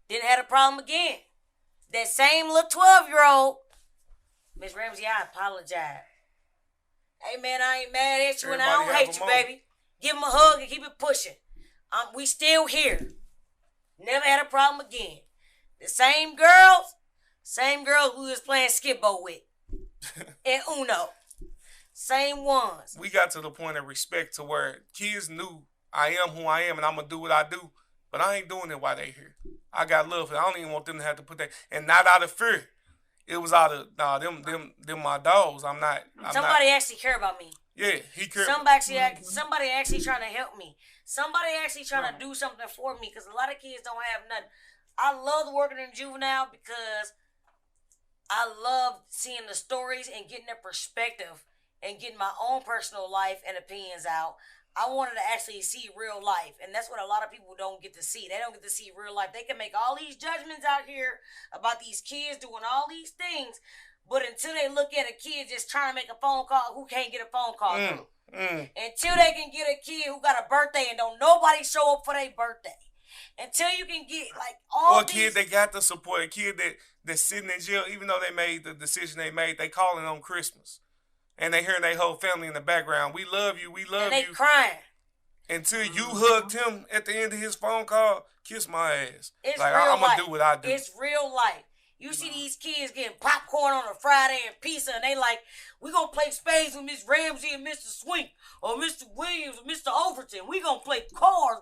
didn't have a problem again. That same little 12-year-old, Miss Ramsey, I apologize. Hey man, I ain't mad at you and I Everybody don't have hate a you, moment. baby. Give him a hug and keep it pushing. We still here. Never had a problem again. The same girls who was playing skip-bo with. And Uno. Same ones. We got to the point of respect to where kids knew I am who I am and I'm going to do what I do. But I ain't doing it while they here. I got love for them. I don't even want them to have to put that. And not out of fear. It was out of, them my dogs. I'm Somebody not. actually care about me. Yeah, he cared. Somebody actually trying to help me. Somebody actually trying to do something for me because a lot of kids don't have nothing. I love working in juvenile because I love seeing the stories and getting their perspective and getting my own personal life and opinions out. I wanted to actually see real life, and that's what a lot of people don't get to see. They don't get to see real life. They can make all these judgments out here about these kids doing all these things, but until they look at a kid just trying to make a phone call who can't get a phone call through, until they can get a kid who got a birthday and don't nobody show up for their birthday, until you can get like all or a these... kid that got the support, a kid that's sitting in jail, even though they made the decision they made, they calling on Christmas. And they hearing their whole family in the background. We love you. We love and they you. crying. Until you hugged him at the end of his phone call, kiss my ass. It's like, real I'm life. going to do what I do. It's real life. You see these kids getting popcorn on a Friday and pizza, and they like, we going to play spades with Miss Ramsey and Mr. Swink, or Mr. Williams, or Mr. Overton. We going to play cards.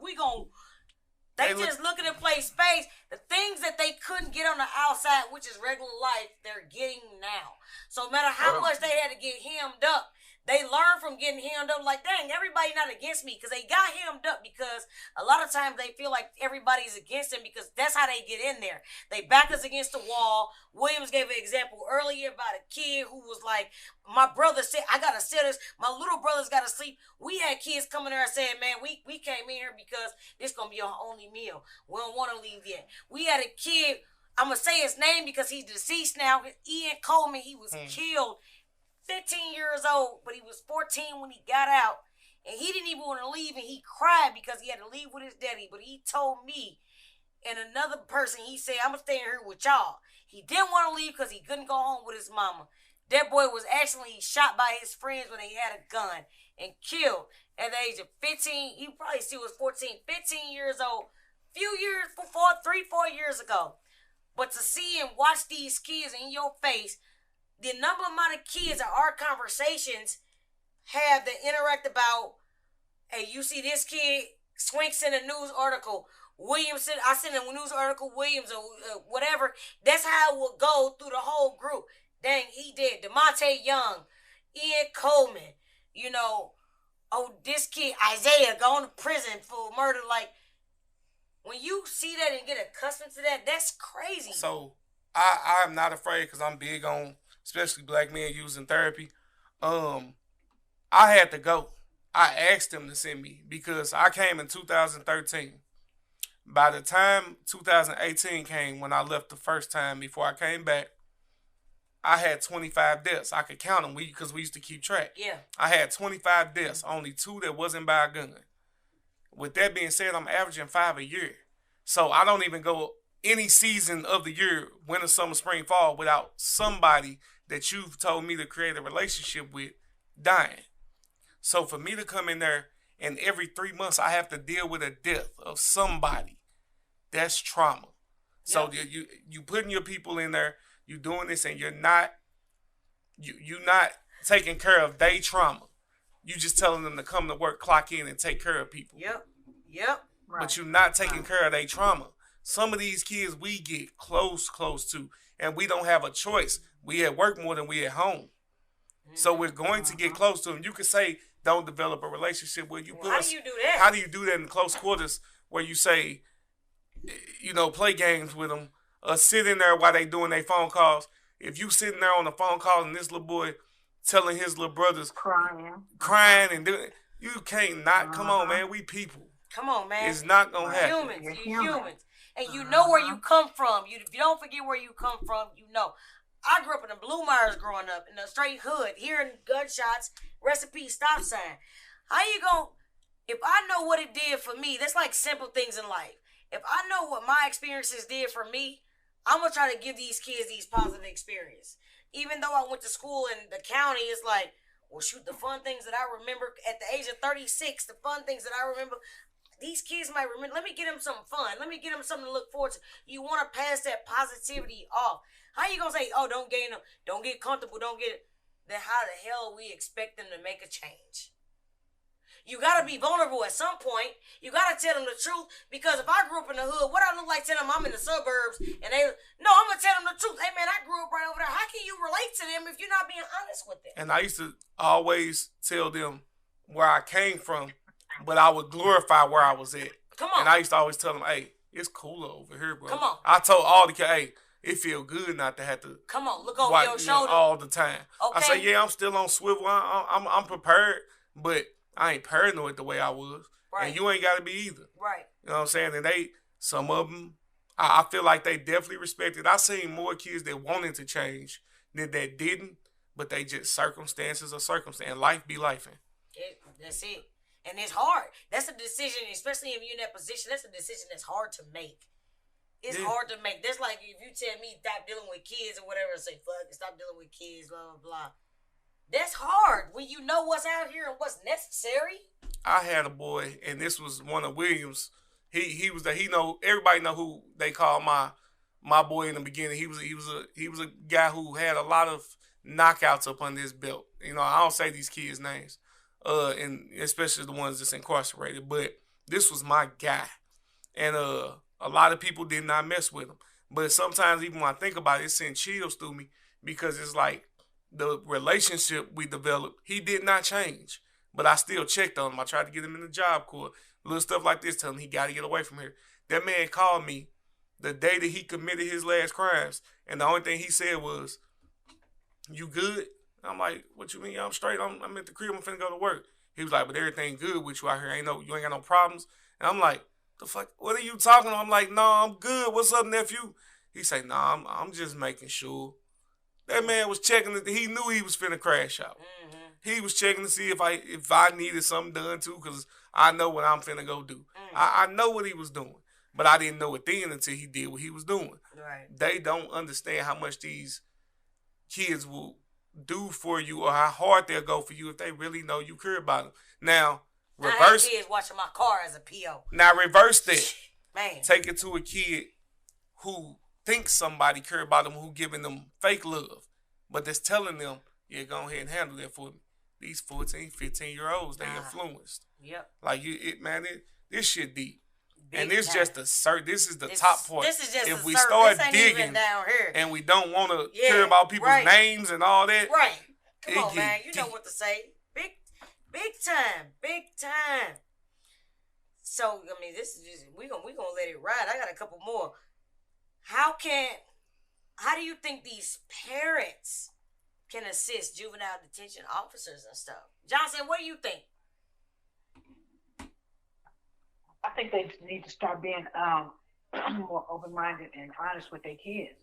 They just looking to play spades. The things that they couldn't get on the outside, which is regular life, they're getting now. So no matter how much they had to get hemmed up, they learn from getting hemmed up. Like, dang, everybody not against me, because they got hemmed up because a lot of times they feel like everybody's against them because that's how they get in there. They back us against the wall. Williams gave an example earlier about a kid who was like, my brother said, I got to sit this. My little brother's got to sleep. We had kids coming there and saying, man, we came in here because this going to be our only meal. We don't want to leave yet. We had a kid, I'm going to say his name because he's deceased now. Ian Coleman, he was killed 15 years old, but he was 14 when he got out. And he didn't even want to leave, and he cried because he had to leave with his daddy. But he told me and another person, he said, I'm going to stay here with y'all. He didn't want to leave because he couldn't go home with his mama. That boy was actually shot by his friends when they had a gun and killed at the age of 15. He probably still was 15 years old, few years before, 3-4 years ago. But to see and watch these kids in your face, the amount of kids at our conversations have that interact about, hey, you see this kid, Swink sent a news article, Williams said, I sent a news article, Williams or whatever. That's how it will go through the whole group. Dang, he did. DeMonte Young, Ian Coleman, this kid, Isaiah, going to prison for murder. Like, when you see that and get accustomed to that, that's crazy. So, I'm not afraid because I'm big on, especially black men using therapy. I had to go. I asked them to send me because I came in 2013. By the time 2018 came, when I left the first time before I came back, I had 25 deaths. I could count them because we used to keep track. Yeah. I had 25 deaths, only 2 that wasn't by a gun. With that being said, I'm averaging 5 a year. So I don't even go any season of the year, winter, summer, spring, fall, without somebody that you've told me to create a relationship with dying. So for me to come in there and every 3 months I have to deal with a death of somebody, that's trauma. So you putting your people in there, you doing this, and you're not taking care of their trauma. You just telling them to come to work, clock in, and take care of people. Yep. Right. But you're not taking care of their trauma. Some of these kids we get close to, and we don't have a choice. We at work more than we at home. So we're going to get close to them. You could say don't develop a relationship with you. How do you do that? How do you do that in close quarters where you say, play games with them, sit in there while they doing their phone calls? If you sitting there on the phone call and this little boy telling his little brothers crying and doing, you can't not. Come on, man. We people. Come on, man. It's not gonna happen. You're humans. And you know where you come from. If you don't forget where you come from, you know. I grew up in the Blue Myers growing up, in the straight hood, hearing gunshots, recipe, stop sign. How you going, if I know what it did for me, that's like simple things in life. If I know what my experiences did for me, I'm going to try to give these kids these positive experiences. Even though I went to school in the county, it's like, well, shoot, the fun things that I remember at the age of 36, the fun things that I remember, these kids might remember. Let me get them something fun. Let me get them something to look forward to. You want to pass that positivity off. How you going to say, oh, don't get comfortable, don't get it. Then how the hell we expect them to make a change? You got to be vulnerable at some point. You got to tell them the truth. Because if I grew up in the hood, what I look like telling them I'm in the suburbs, and I'm going to tell them the truth. Hey, man, I grew up right over there. How can you relate to them if you're not being honest with them? And I used to always tell them where I came from, but I would glorify where I was at. Come on. And I used to always tell them, hey, it's cooler over here, bro. Come on. I told all the kids, hey, it feel good not to have to come on, look over your shoulder all the time. Okay. I say, yeah, I'm still on swivel. I'm prepared, but I ain't paranoid the way I was. Right. And you ain't got to be either. Right. You know what I'm saying? And some of them, I feel like they definitely respected. I seen more kids that wanted to change than that didn't, but they just circumstances. Life be lifing. That's it. And it's hard. That's a decision, especially if you're in that position, that's a decision that's hard to make. It's hard to make. That's like if you tell me stop dealing with kids or whatever, say fuck it, stop dealing with kids, blah, blah, blah. That's hard when you know what's out here and what's necessary. I had a boy, and this was one of Williams. He was everybody know who they call my boy in the beginning. He was a guy who had a lot of knockouts up on his belt. I don't say these kids' names, and especially the ones that's incarcerated. But this was my guy, and a lot of people did not mess with him. But sometimes even when I think about it sends chills through me because it's like the relationship we developed, he did not change. But I still checked on him. I tried to get him in the Job Corps. Little stuff like this, telling him he got to get away from here. That man called me the day that he committed his last crimes. And the only thing he said was, you good? I'm like, what you mean? I'm straight. I'm at the crib. I'm finna go to work. He was like, but everything good with you out here. You ain't got no problems. And I'm like, the fuck? What are you talking about? I'm like, no, I'm good. What's up, nephew? He say, no, I'm just making sure. That man was checking. He knew he was finna crash out. Mm-hmm. He was checking to see if I needed something done too, because I know what I'm finna go do. Mm-hmm. I know what he was doing, but I didn't know it then until he did what he was doing. Right. They don't understand how much these kids will do for you or how hard they'll go for you if they really know you care about them. Now, reverse. I had kids watching my car as a PO. Now reverse that. Man. Take it to a kid who thinks somebody care about them, who giving them fake love, but that's telling them, yeah, go ahead and handle that for me. These 14, 15-year-olds, they influenced. Yep. Like this shit deep. Big and this time. just this is the top part. This is just if the we surface. start This ain't digging even down here. and we don't want to care about people's names and all that. Right. Come on, man. You know deep. what to say. Big time. So this is just we gonna let it ride. I got a couple more. How do you think these parents can assist juvenile detention officers and stuff? Johnson, what do you think? I think they need to start being more open-minded and honest with their kids.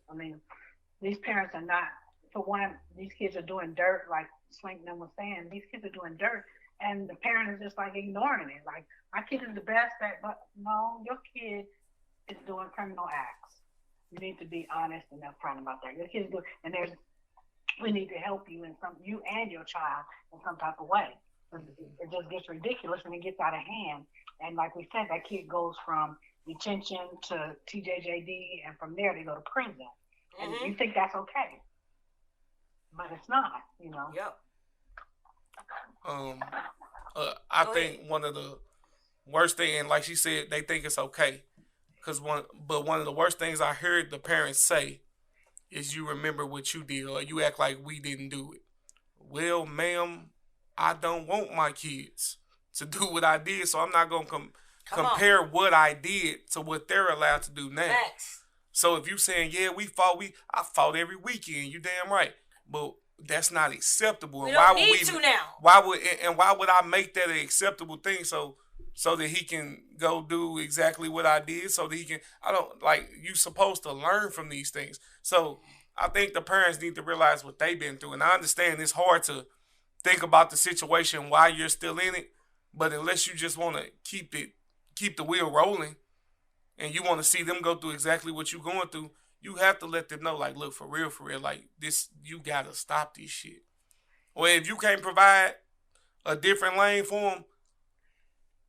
These parents are not, for one, these kids are doing dirt, like Swink was saying, these kids are doing dirt, and the parent is just like ignoring it. Like, my kid is the best at, but no, your kid is doing criminal acts. You need to be honest and upfront about that. Your kid's doing, and we need to help you you and your child in some type of way. It just gets ridiculous and it gets out of hand. And like we said, that kid goes from detention to TJJD, and from there they go to prison. And you think that's okay, but it's not. Yep. I think one of the worst thing, and like she said, they think it's okay, but one of the worst things I heard the parents say is, "You remember what you did, or you act like we didn't do it." Well, ma'am, I don't want my kids to do what I did, so I'm not gonna compare what I did to what they're allowed to do now. Facts. So if you saying, yeah, I fought every weekend, you damn right, but that's not acceptable. We And don't why need would to now. Why would I make that an acceptable thing? So that he can go do exactly what I did. So that he can. I don't like. You supposed to learn from these things. So I think the parents need to realize what they've been through. And I understand it's hard to think about the situation while you're still in it. But unless you just want to keep the wheel rolling, and you want to see them go through exactly what you're going through, you have to let them know, like, look, for real, like, this, you got to stop this shit. Or if you can't provide a different lane for them,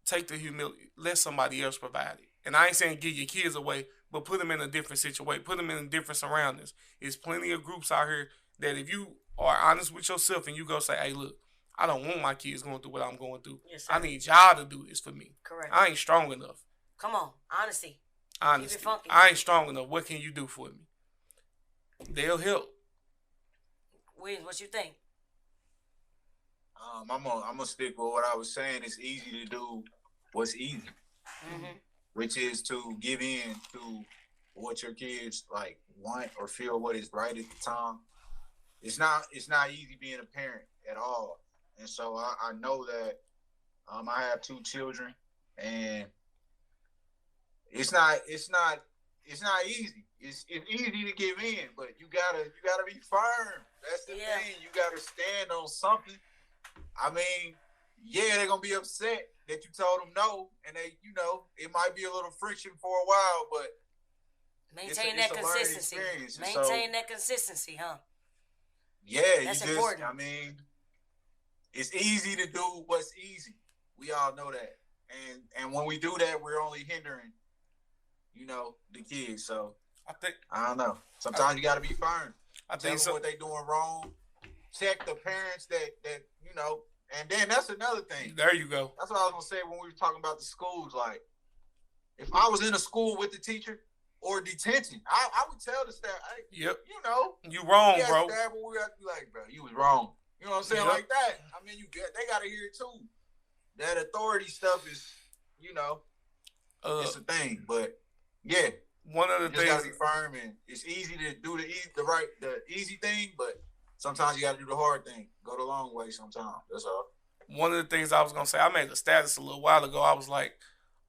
take the humility. Let somebody else provide it. And I ain't saying give your kids away, but put them in a different situation. Put them in different surroundings. There's plenty of groups out here that if you are honest with yourself and you go say, hey, look, I don't want my kids going through what I'm going through. Yes, sir. I need y'all to do this for me. Correct. I ain't strong enough. Come on. Honesty. Honestly, Keep it funky. I ain't strong enough. What can you do for me? They'll help. Williams, what you think? I'm gonna stick with what I was saying. It's easy to do what's easy, which is to give in to what your kids like want or feel what is right at the time. It's not easy being a parent at all, and so I know that I have 2 children, and it's not easy. It's easy to give in, but you gotta be firm. That's the thing. You gotta stand on something. I mean, yeah, they're gonna be upset that you told them no, and it might be a little friction for a while, but maintain that consistency. Maintain that consistency, huh? Yeah, that's important. I mean, it's easy to do what's easy. We all know that, and when we do that, we're only hindering, the kids. So I don't know. Sometimes you got to be firm. Tell them what they doing wrong. Check the parents that and then that's another thing. There you go. That's what I was gonna say when we were talking about the schools. Like, if I was in a school with the teacher or detention, I would tell the staff, hey, yep, you wrong, bro. Staff, we have to be like, bro, you was wrong. You know what I'm saying? Like that. I mean, they gotta hear it too. That authority stuff is, it's a thing. But yeah, one of the things, gotta be firm, and it's easy to do the easy thing, but sometimes you got to do the hard thing. Go the long way sometimes. That's all. One of the things I was going to say, I made a status a little while ago. I was like,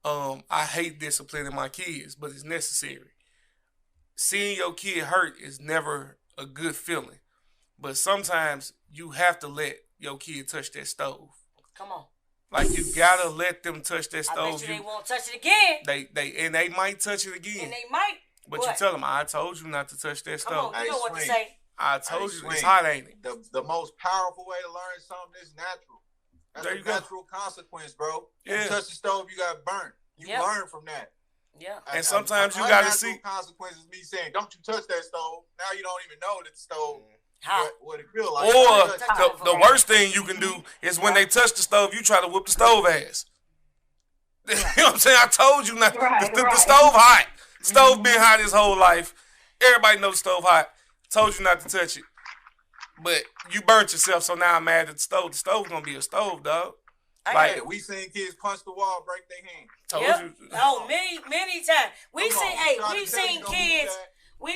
I hate disciplining my kids, but it's necessary. Seeing your kid hurt is never a good feeling. But sometimes you have to let your kid touch that stove. Come on. Like, you got to let them touch that stove. I bet you they won't touch it again. They might touch it again. And they might. But you tell them, I told you not to touch that stove. Come on, you know what to say. I told you, it's hot, ain't it? The most powerful way to learn something is natural. That's a natural consequence, bro. Yeah. You touch the stove, you got burnt. You learn from that. Yeah. And sometimes you got to see. Consequences me saying, don't you touch that stove. Now you don't even know that the stove, what it feel like. Or the worst thing you can do is when they touch the stove, you try to whip the stove ass. You know what I'm saying? I told you not. The stove hot. Stove been hot his whole life. Everybody knows the stove hot. Told you not to touch it. But you burnt yourself, so now I'm mad at the stove. The stove's gonna be a stove, dog. Like, we seen kids punch the wall, break their hand. Told you. Oh, many times. We've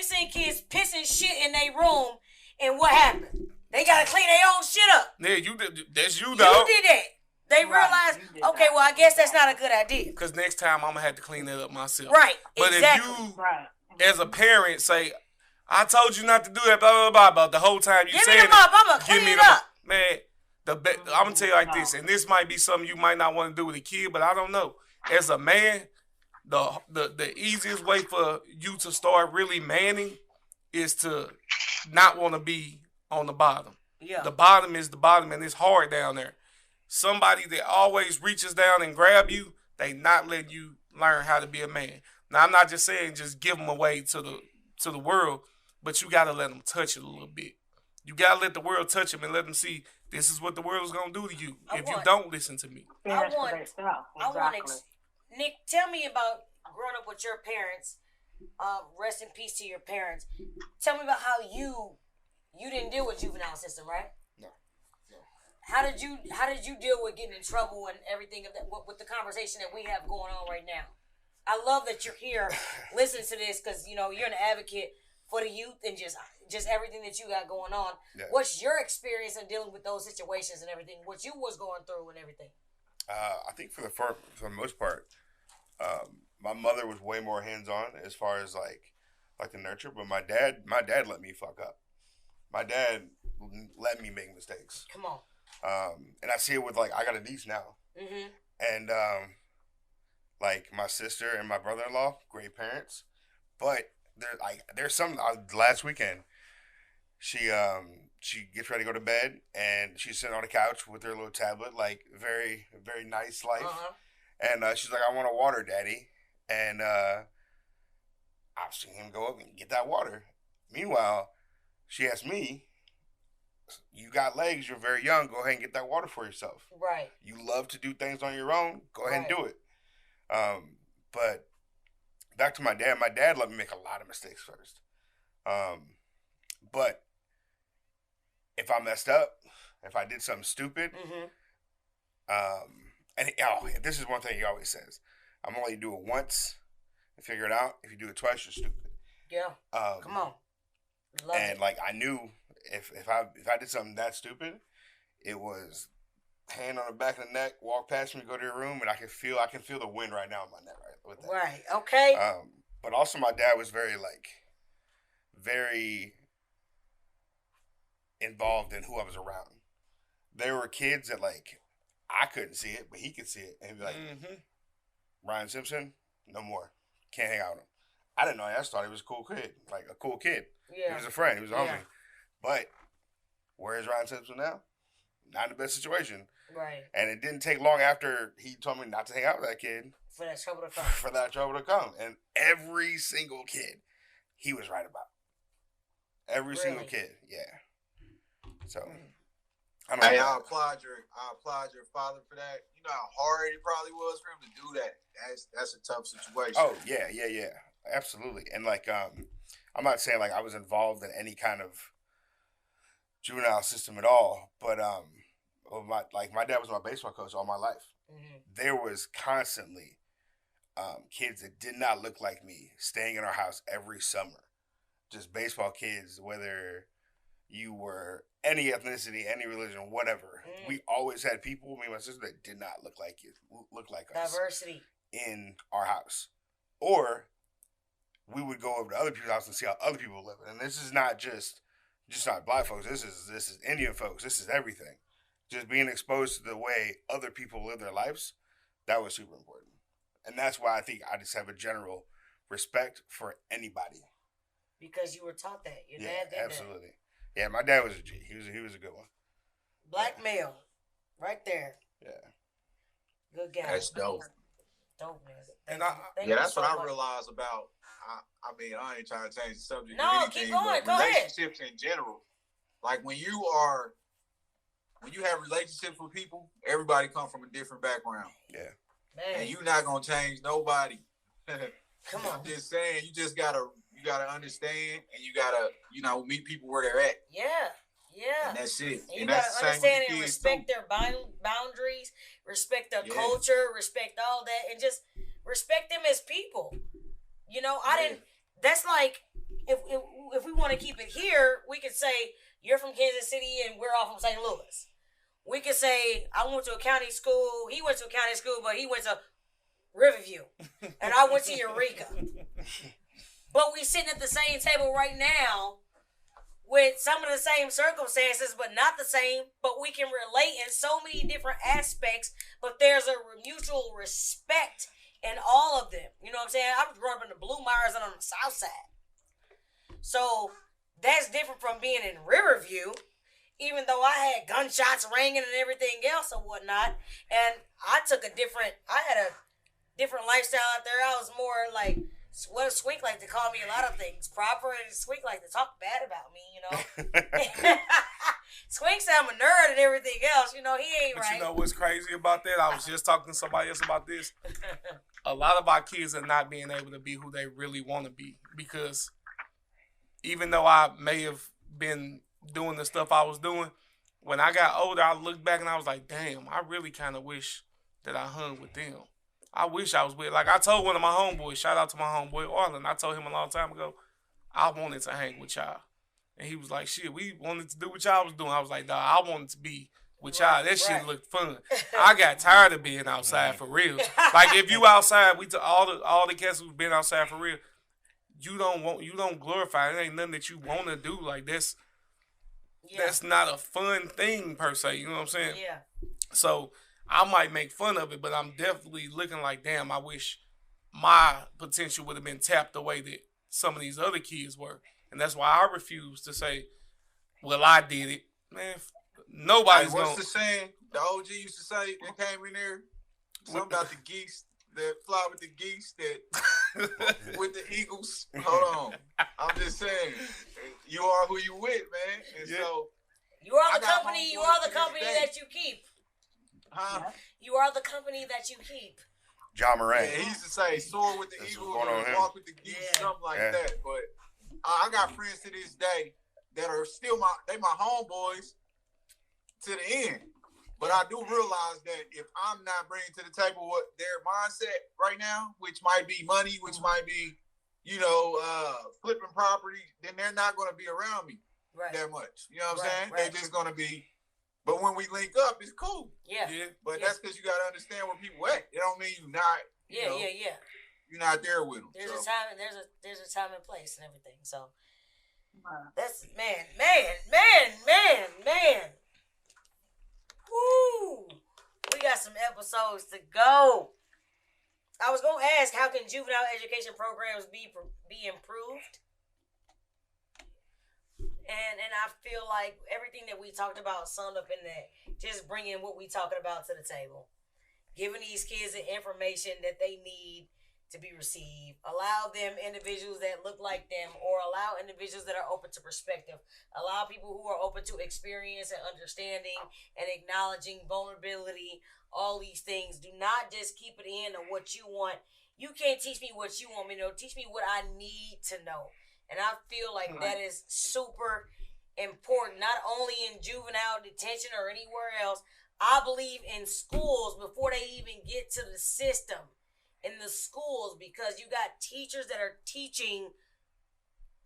seen kids pissing shit in their room, and what happened? They gotta clean their own shit up. Yeah, that's you, dog. You did that. They realized, okay, well, I guess that's not a good idea. Because next time I'm gonna have to clean that up myself. Right. But exactly. if you, as a parent, say, I told you not to do that, blah, blah, blah, but the whole time you give said me the mop, I'm going to clean it up. Man, I'm gonna tell you like this, and this might be something you might not want to do with a kid, but I don't know. As a man, the easiest way for you to start really manning is to not want to be on the bottom. Yeah. The bottom is the bottom, and it's hard down there. Somebody that always reaches down and grab you, they not letting you learn how to be a man. Now, I'm not just saying just give them away to the world, but you got to let them touch it a little bit. You got to let the world touch them and let them see this is what the world is going to do to you if you don't listen to me. I want Nick, tell me about growing up with your parents. Rest in peace to your parents. Tell me about how you didn't deal with juvenile system, right? No. How did you deal with getting in trouble and everything of that with the conversation that we have going on right now? I love that you're here listening to this because you're an advocate for the youth and just everything that you got going on. Yeah. What's your experience in dealing with those situations and everything? What you was going through and everything? I think for the most part, my mother was way more hands-on as far as like the nurture, but my dad let me fuck up. My dad let me make mistakes. Come on. And I see it with I got a niece now, and like my sister and my brother-in-law, great parents, but there's some last weekend. She gets ready to go to bed, and she's sitting on the couch with her little tablet, very, very nice life. And she's like, I want a water, Daddy. And I've seen him go up and get that water. Meanwhile, she asked me, you got legs, you're very young, go ahead and get that water for yourself. Right. You love to do things on your own, go ahead and do it. But back to my dad let me make a lot of mistakes first. But if I messed up, if I did something stupid, and this is one thing he always says, I'm only do it once and figure it out. If you do it twice, you're stupid. Yeah. Come on. Love and it. I knew if I did something that stupid, it was hand on the back of the neck, walk past me, go to your room, and I can feel the wind right now in my neck with that. Right. Okay. But also my dad was very involved in who I was around. There were kids that I couldn't see it, but he could see it, and he'd be like, Ryan Simpson, no more, can't hang out with him. I didn't know. I just thought he was a cool kid, a cool kid. Yeah. He was a friend. He was a homie. But where is Ryan Simpson now? Not in the best situation. Right. And it didn't take long after he told me not to hang out with that kid. For that trouble to come. For that trouble to come. And every single kid, he was right about. Every single kid, yeah. So, I don't know. I applaud your father for that. You know how hard it probably was for him to do that. That's a tough situation. Oh, yeah. Absolutely. And I'm not saying I was involved in any kind of juvenile system at all, but my dad was my baseball coach all my life. There was constantly kids that did not look like me staying in our house every summer. Just baseball kids, whether you were any ethnicity, any religion, whatever. We always had people, me and my sister, that did not look like us. Diversity. In our house. Or we would go over to other people's house and see how other people live. And this is not just not black folks. This is Indian folks. This is everything. Just being exposed to the way other people live their lives, that was super important. And that's why I think I just have a general respect for anybody. Because you were taught that. Your dad did absolutely. That. Yeah, my dad was a G. He was a good one. Black male. Right there. Yeah. Good guy. That's dope. Dope, man. And that's what I realized about. I ain't trying to change the subject. No, keep going. Go ahead. Relationships in general. When you have relationships with people, everybody come from a different background. Yeah. Man. And you're not gonna change nobody. Come on. I'm just saying, you gotta understand, and you gotta meet people where they're at. Yeah. Yeah. And that's it. And you gotta understand and respect their boundaries, respect their culture, respect all that, and just respect them as people. That's if we want to keep it here, we could say you're from Kansas City and we're all from St. Louis. We could say I went to a county school, he went to a county school, but he went to Riverview, and I went to Eureka. But we sitting at the same table right now with some of the same circumstances, but not the same. But we can relate in so many different aspects. But there's a mutual respect in all of them. You know what I'm saying? I was growing up in the Blue Myers and on the South Side, so that's different from being in Riverview. Even though I had gunshots ringing and everything else and whatnot, and I had a different lifestyle out there. I was more like, what Swink like to call me a lot of things. Proper, and Swink like to talk bad about me, you know. Swink said I'm a nerd and everything else, you know, he ain't But right. you know what's crazy about that? I was just talking to somebody else about this. A lot of our kids are not being able to be who they really want to be, because even though I may have been doing the stuff I was doing, when I got older, I looked back and I was like, damn, I really kind of wish that I hung with them. I wish I was with, like I told one of my homeboys, shout out to my homeboy Arlen, I told him a long time ago, I wanted to hang with y'all. And he was like, shit, we wanted to do what y'all was doing. I was like, nah, I wanted to be with y'all. That shit looked fun. I got tired of being outside for real. Like if you outside, all the cats who've been outside for real, you don't glorify it. It ain't nothing that you want to do. Like that's not a fun thing per se. You know what I'm saying? Yeah. So I might make fun of it, but I'm definitely looking like, damn, I wish my potential would have been tapped the way that some of these other kids were. And that's why I refuse to say, well, I did it. Man, nobody's going to. What's the saying? The OG used to say that came in there? Something about the geese that fly with the geese that with the eagles. Hold on. I'm just saying, you are who you with, man. And so you are the company that you keep. Huh? You are the company that you keep. John Moran. Yeah, he used to say, soar with the That's eagles what's going on and walk with the geese, something like that. But I got friends to this day that are still my homeboys to the end. But I do realize that if I'm not bringing to the table what their mindset right now, which might be money, which might be, flipping property, then they're not going to be around me that much. You know what I'm saying? They're just going to be. But when we link up, it's cool. Yeah. But that's because you got to understand where people at. It don't mean you not. You're not there with them. There's a time. There's a time and place and everything. So that's man. Woo! We got some episodes to go. I was gonna ask, how can juvenile education programs be improved? And I feel like everything that we talked about summed up in that. Just bringing what we talking about to the table. Giving these kids the information that they need to be received. Allow them individuals that look like them, or allow individuals that are open to perspective. Allow people who are open to experience and understanding and acknowledging vulnerability. All these things. Do not just keep it in on what you want. You can't teach me what you want me to know. Teach me what I need to know. And I feel like that is super important, not only in juvenile detention or anywhere else. I believe in schools before they even get to the system. In the schools, because you got teachers that are teaching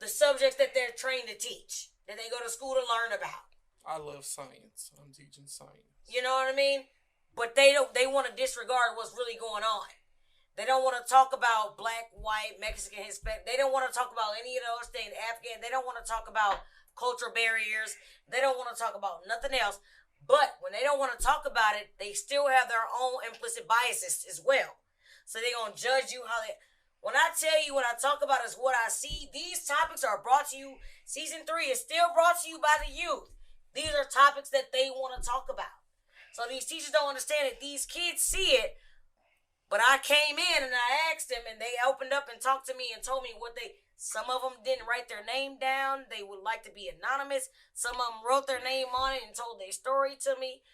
the subjects that they're trained to teach, that they go to school to learn about. I love science. I'm teaching science. You know what I mean? But they want to disregard what's really going on. They don't want to talk about black, white, Mexican, Hispanic. They don't want to talk about any of those things. Afghan. They don't want to talk about cultural barriers. They don't want to talk about nothing else. But when they don't want to talk about it, they still have their own implicit biases as well. So they're going to judge you how they... When I tell you, when I talk about is what I see, these topics are brought to you. Season 3 is still brought to you by the youth. These are topics that they want to talk about. So these teachers don't understand it. These kids see it. But I came in and I asked them, and they opened up and talked to me and told me what they... Some of them didn't write their name down. They would like to be anonymous. Some of them wrote their name on it and told their story to me.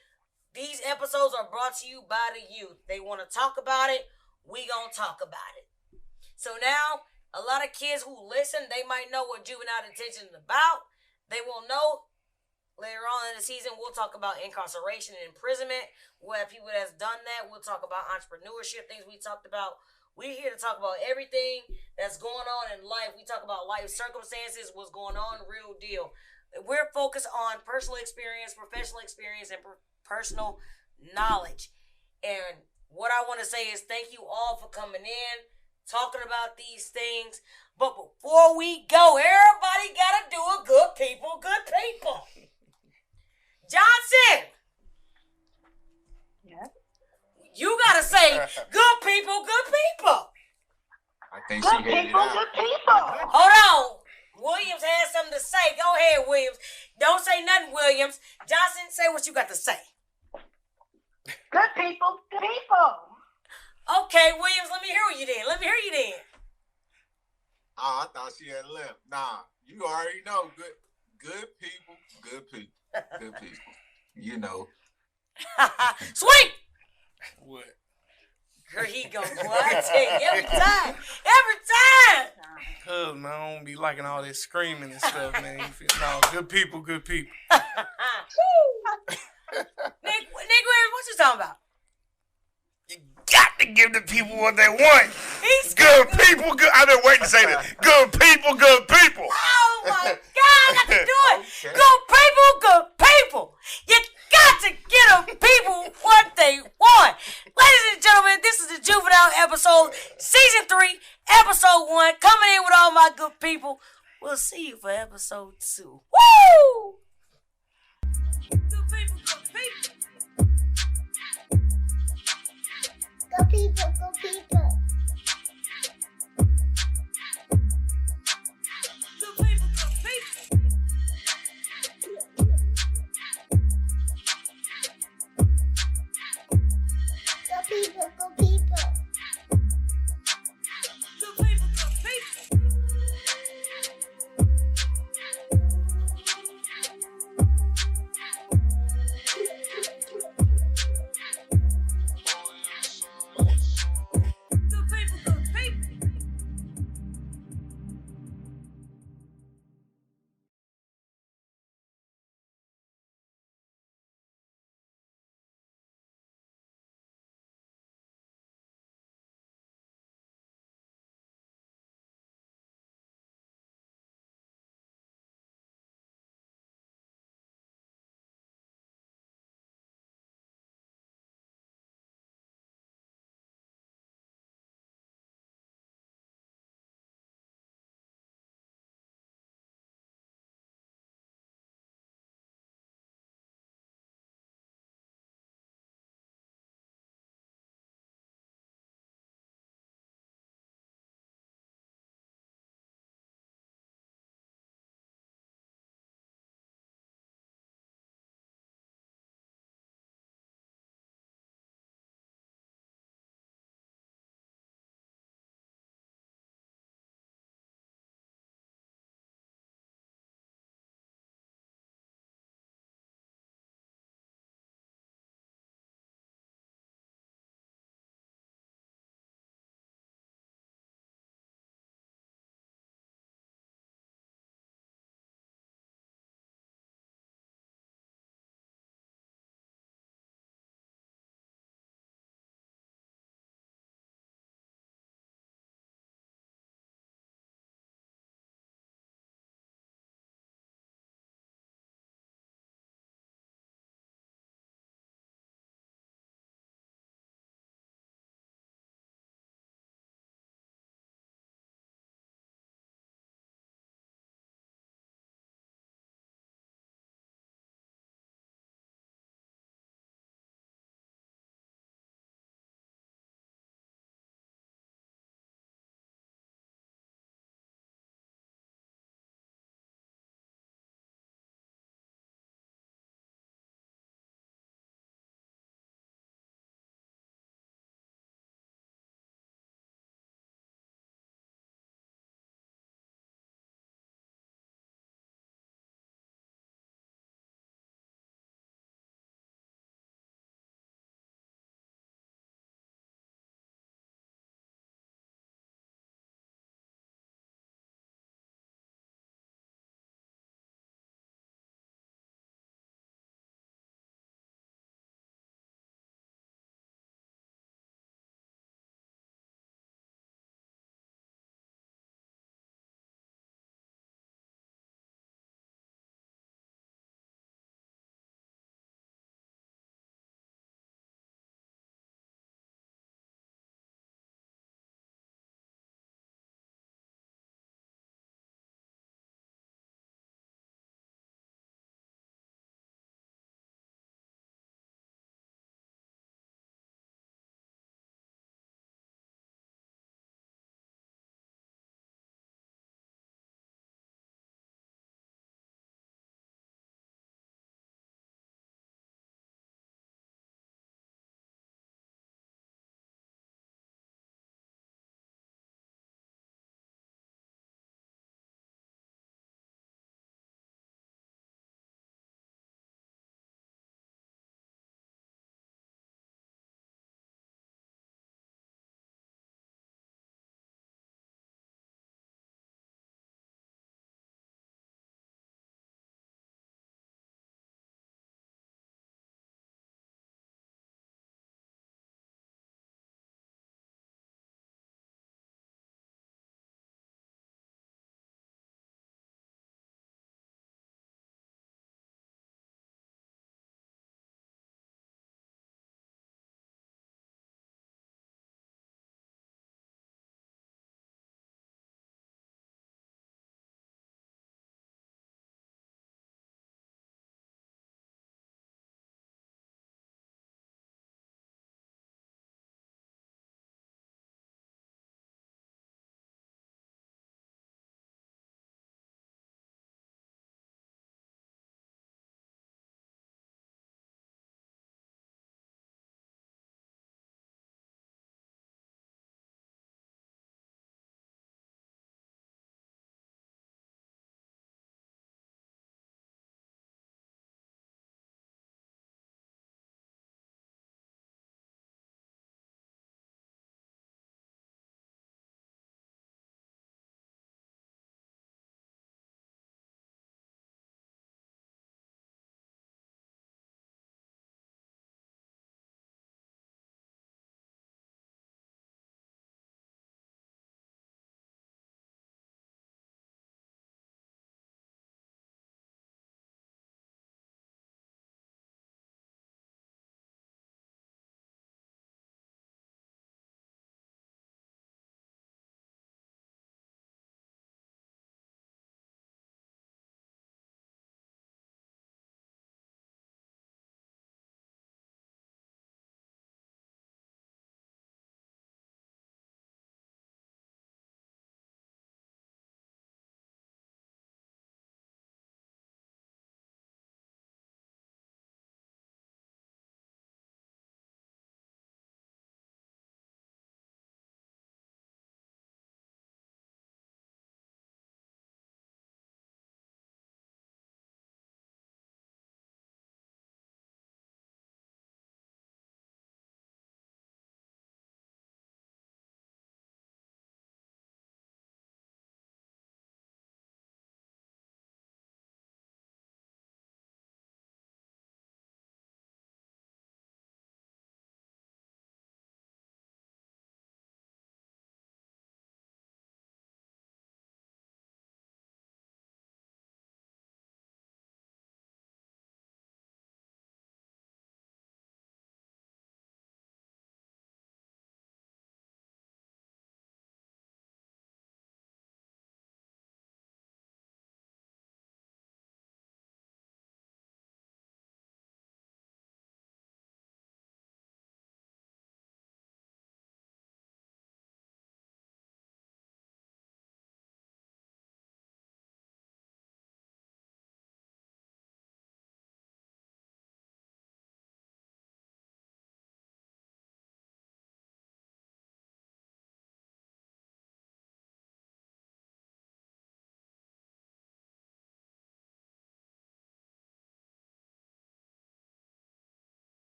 These episodes are brought to you by the youth. They want to talk about it. We gonna talk about it. So now, a lot of kids who listen, they might know what juvenile detention is about. They will know later on in the season. We'll talk about incarceration and imprisonment. We'll have people that's done that. We'll talk about entrepreneurship, things we talked about. We're here to talk about everything that's going on in life. We talk about life circumstances, what's going on, real deal. We're focused on personal experience, professional experience, and personal knowledge. And what I want to say is thank you all for coming in, talking about these things. But before we go, everybody got to do a good people, good people. Johnson. Yeah. You got to say good people, good people. I think Good she headed people, out. good people. Hold on. Williams has something to say. Go ahead, Williams. Don't say nothing, Williams. Johnson, say what you got to say. Good people, good people. Okay, Williams, let me hear you then. Oh, I thought she had left. Nah, you already know. Good people, good people, good people. You know. Sweet. What? Here he go, boy. I tell you, every time. Cause man, I don't be liking all this screaming and stuff, man. You feel, no, good people, good people. Nick Williams, what you talking about? You got to give the people what they want. He's Good people, good. I've been waiting to say this. Good people, good people. Oh my God, I got to do it. Okay. Good people, good people. You got to get them people what they want. Ladies and gentlemen, this is the Juvenile episode, season 3, episode 1, coming in with all my good people. We'll see you for episode 2. Woo! Good people, good people.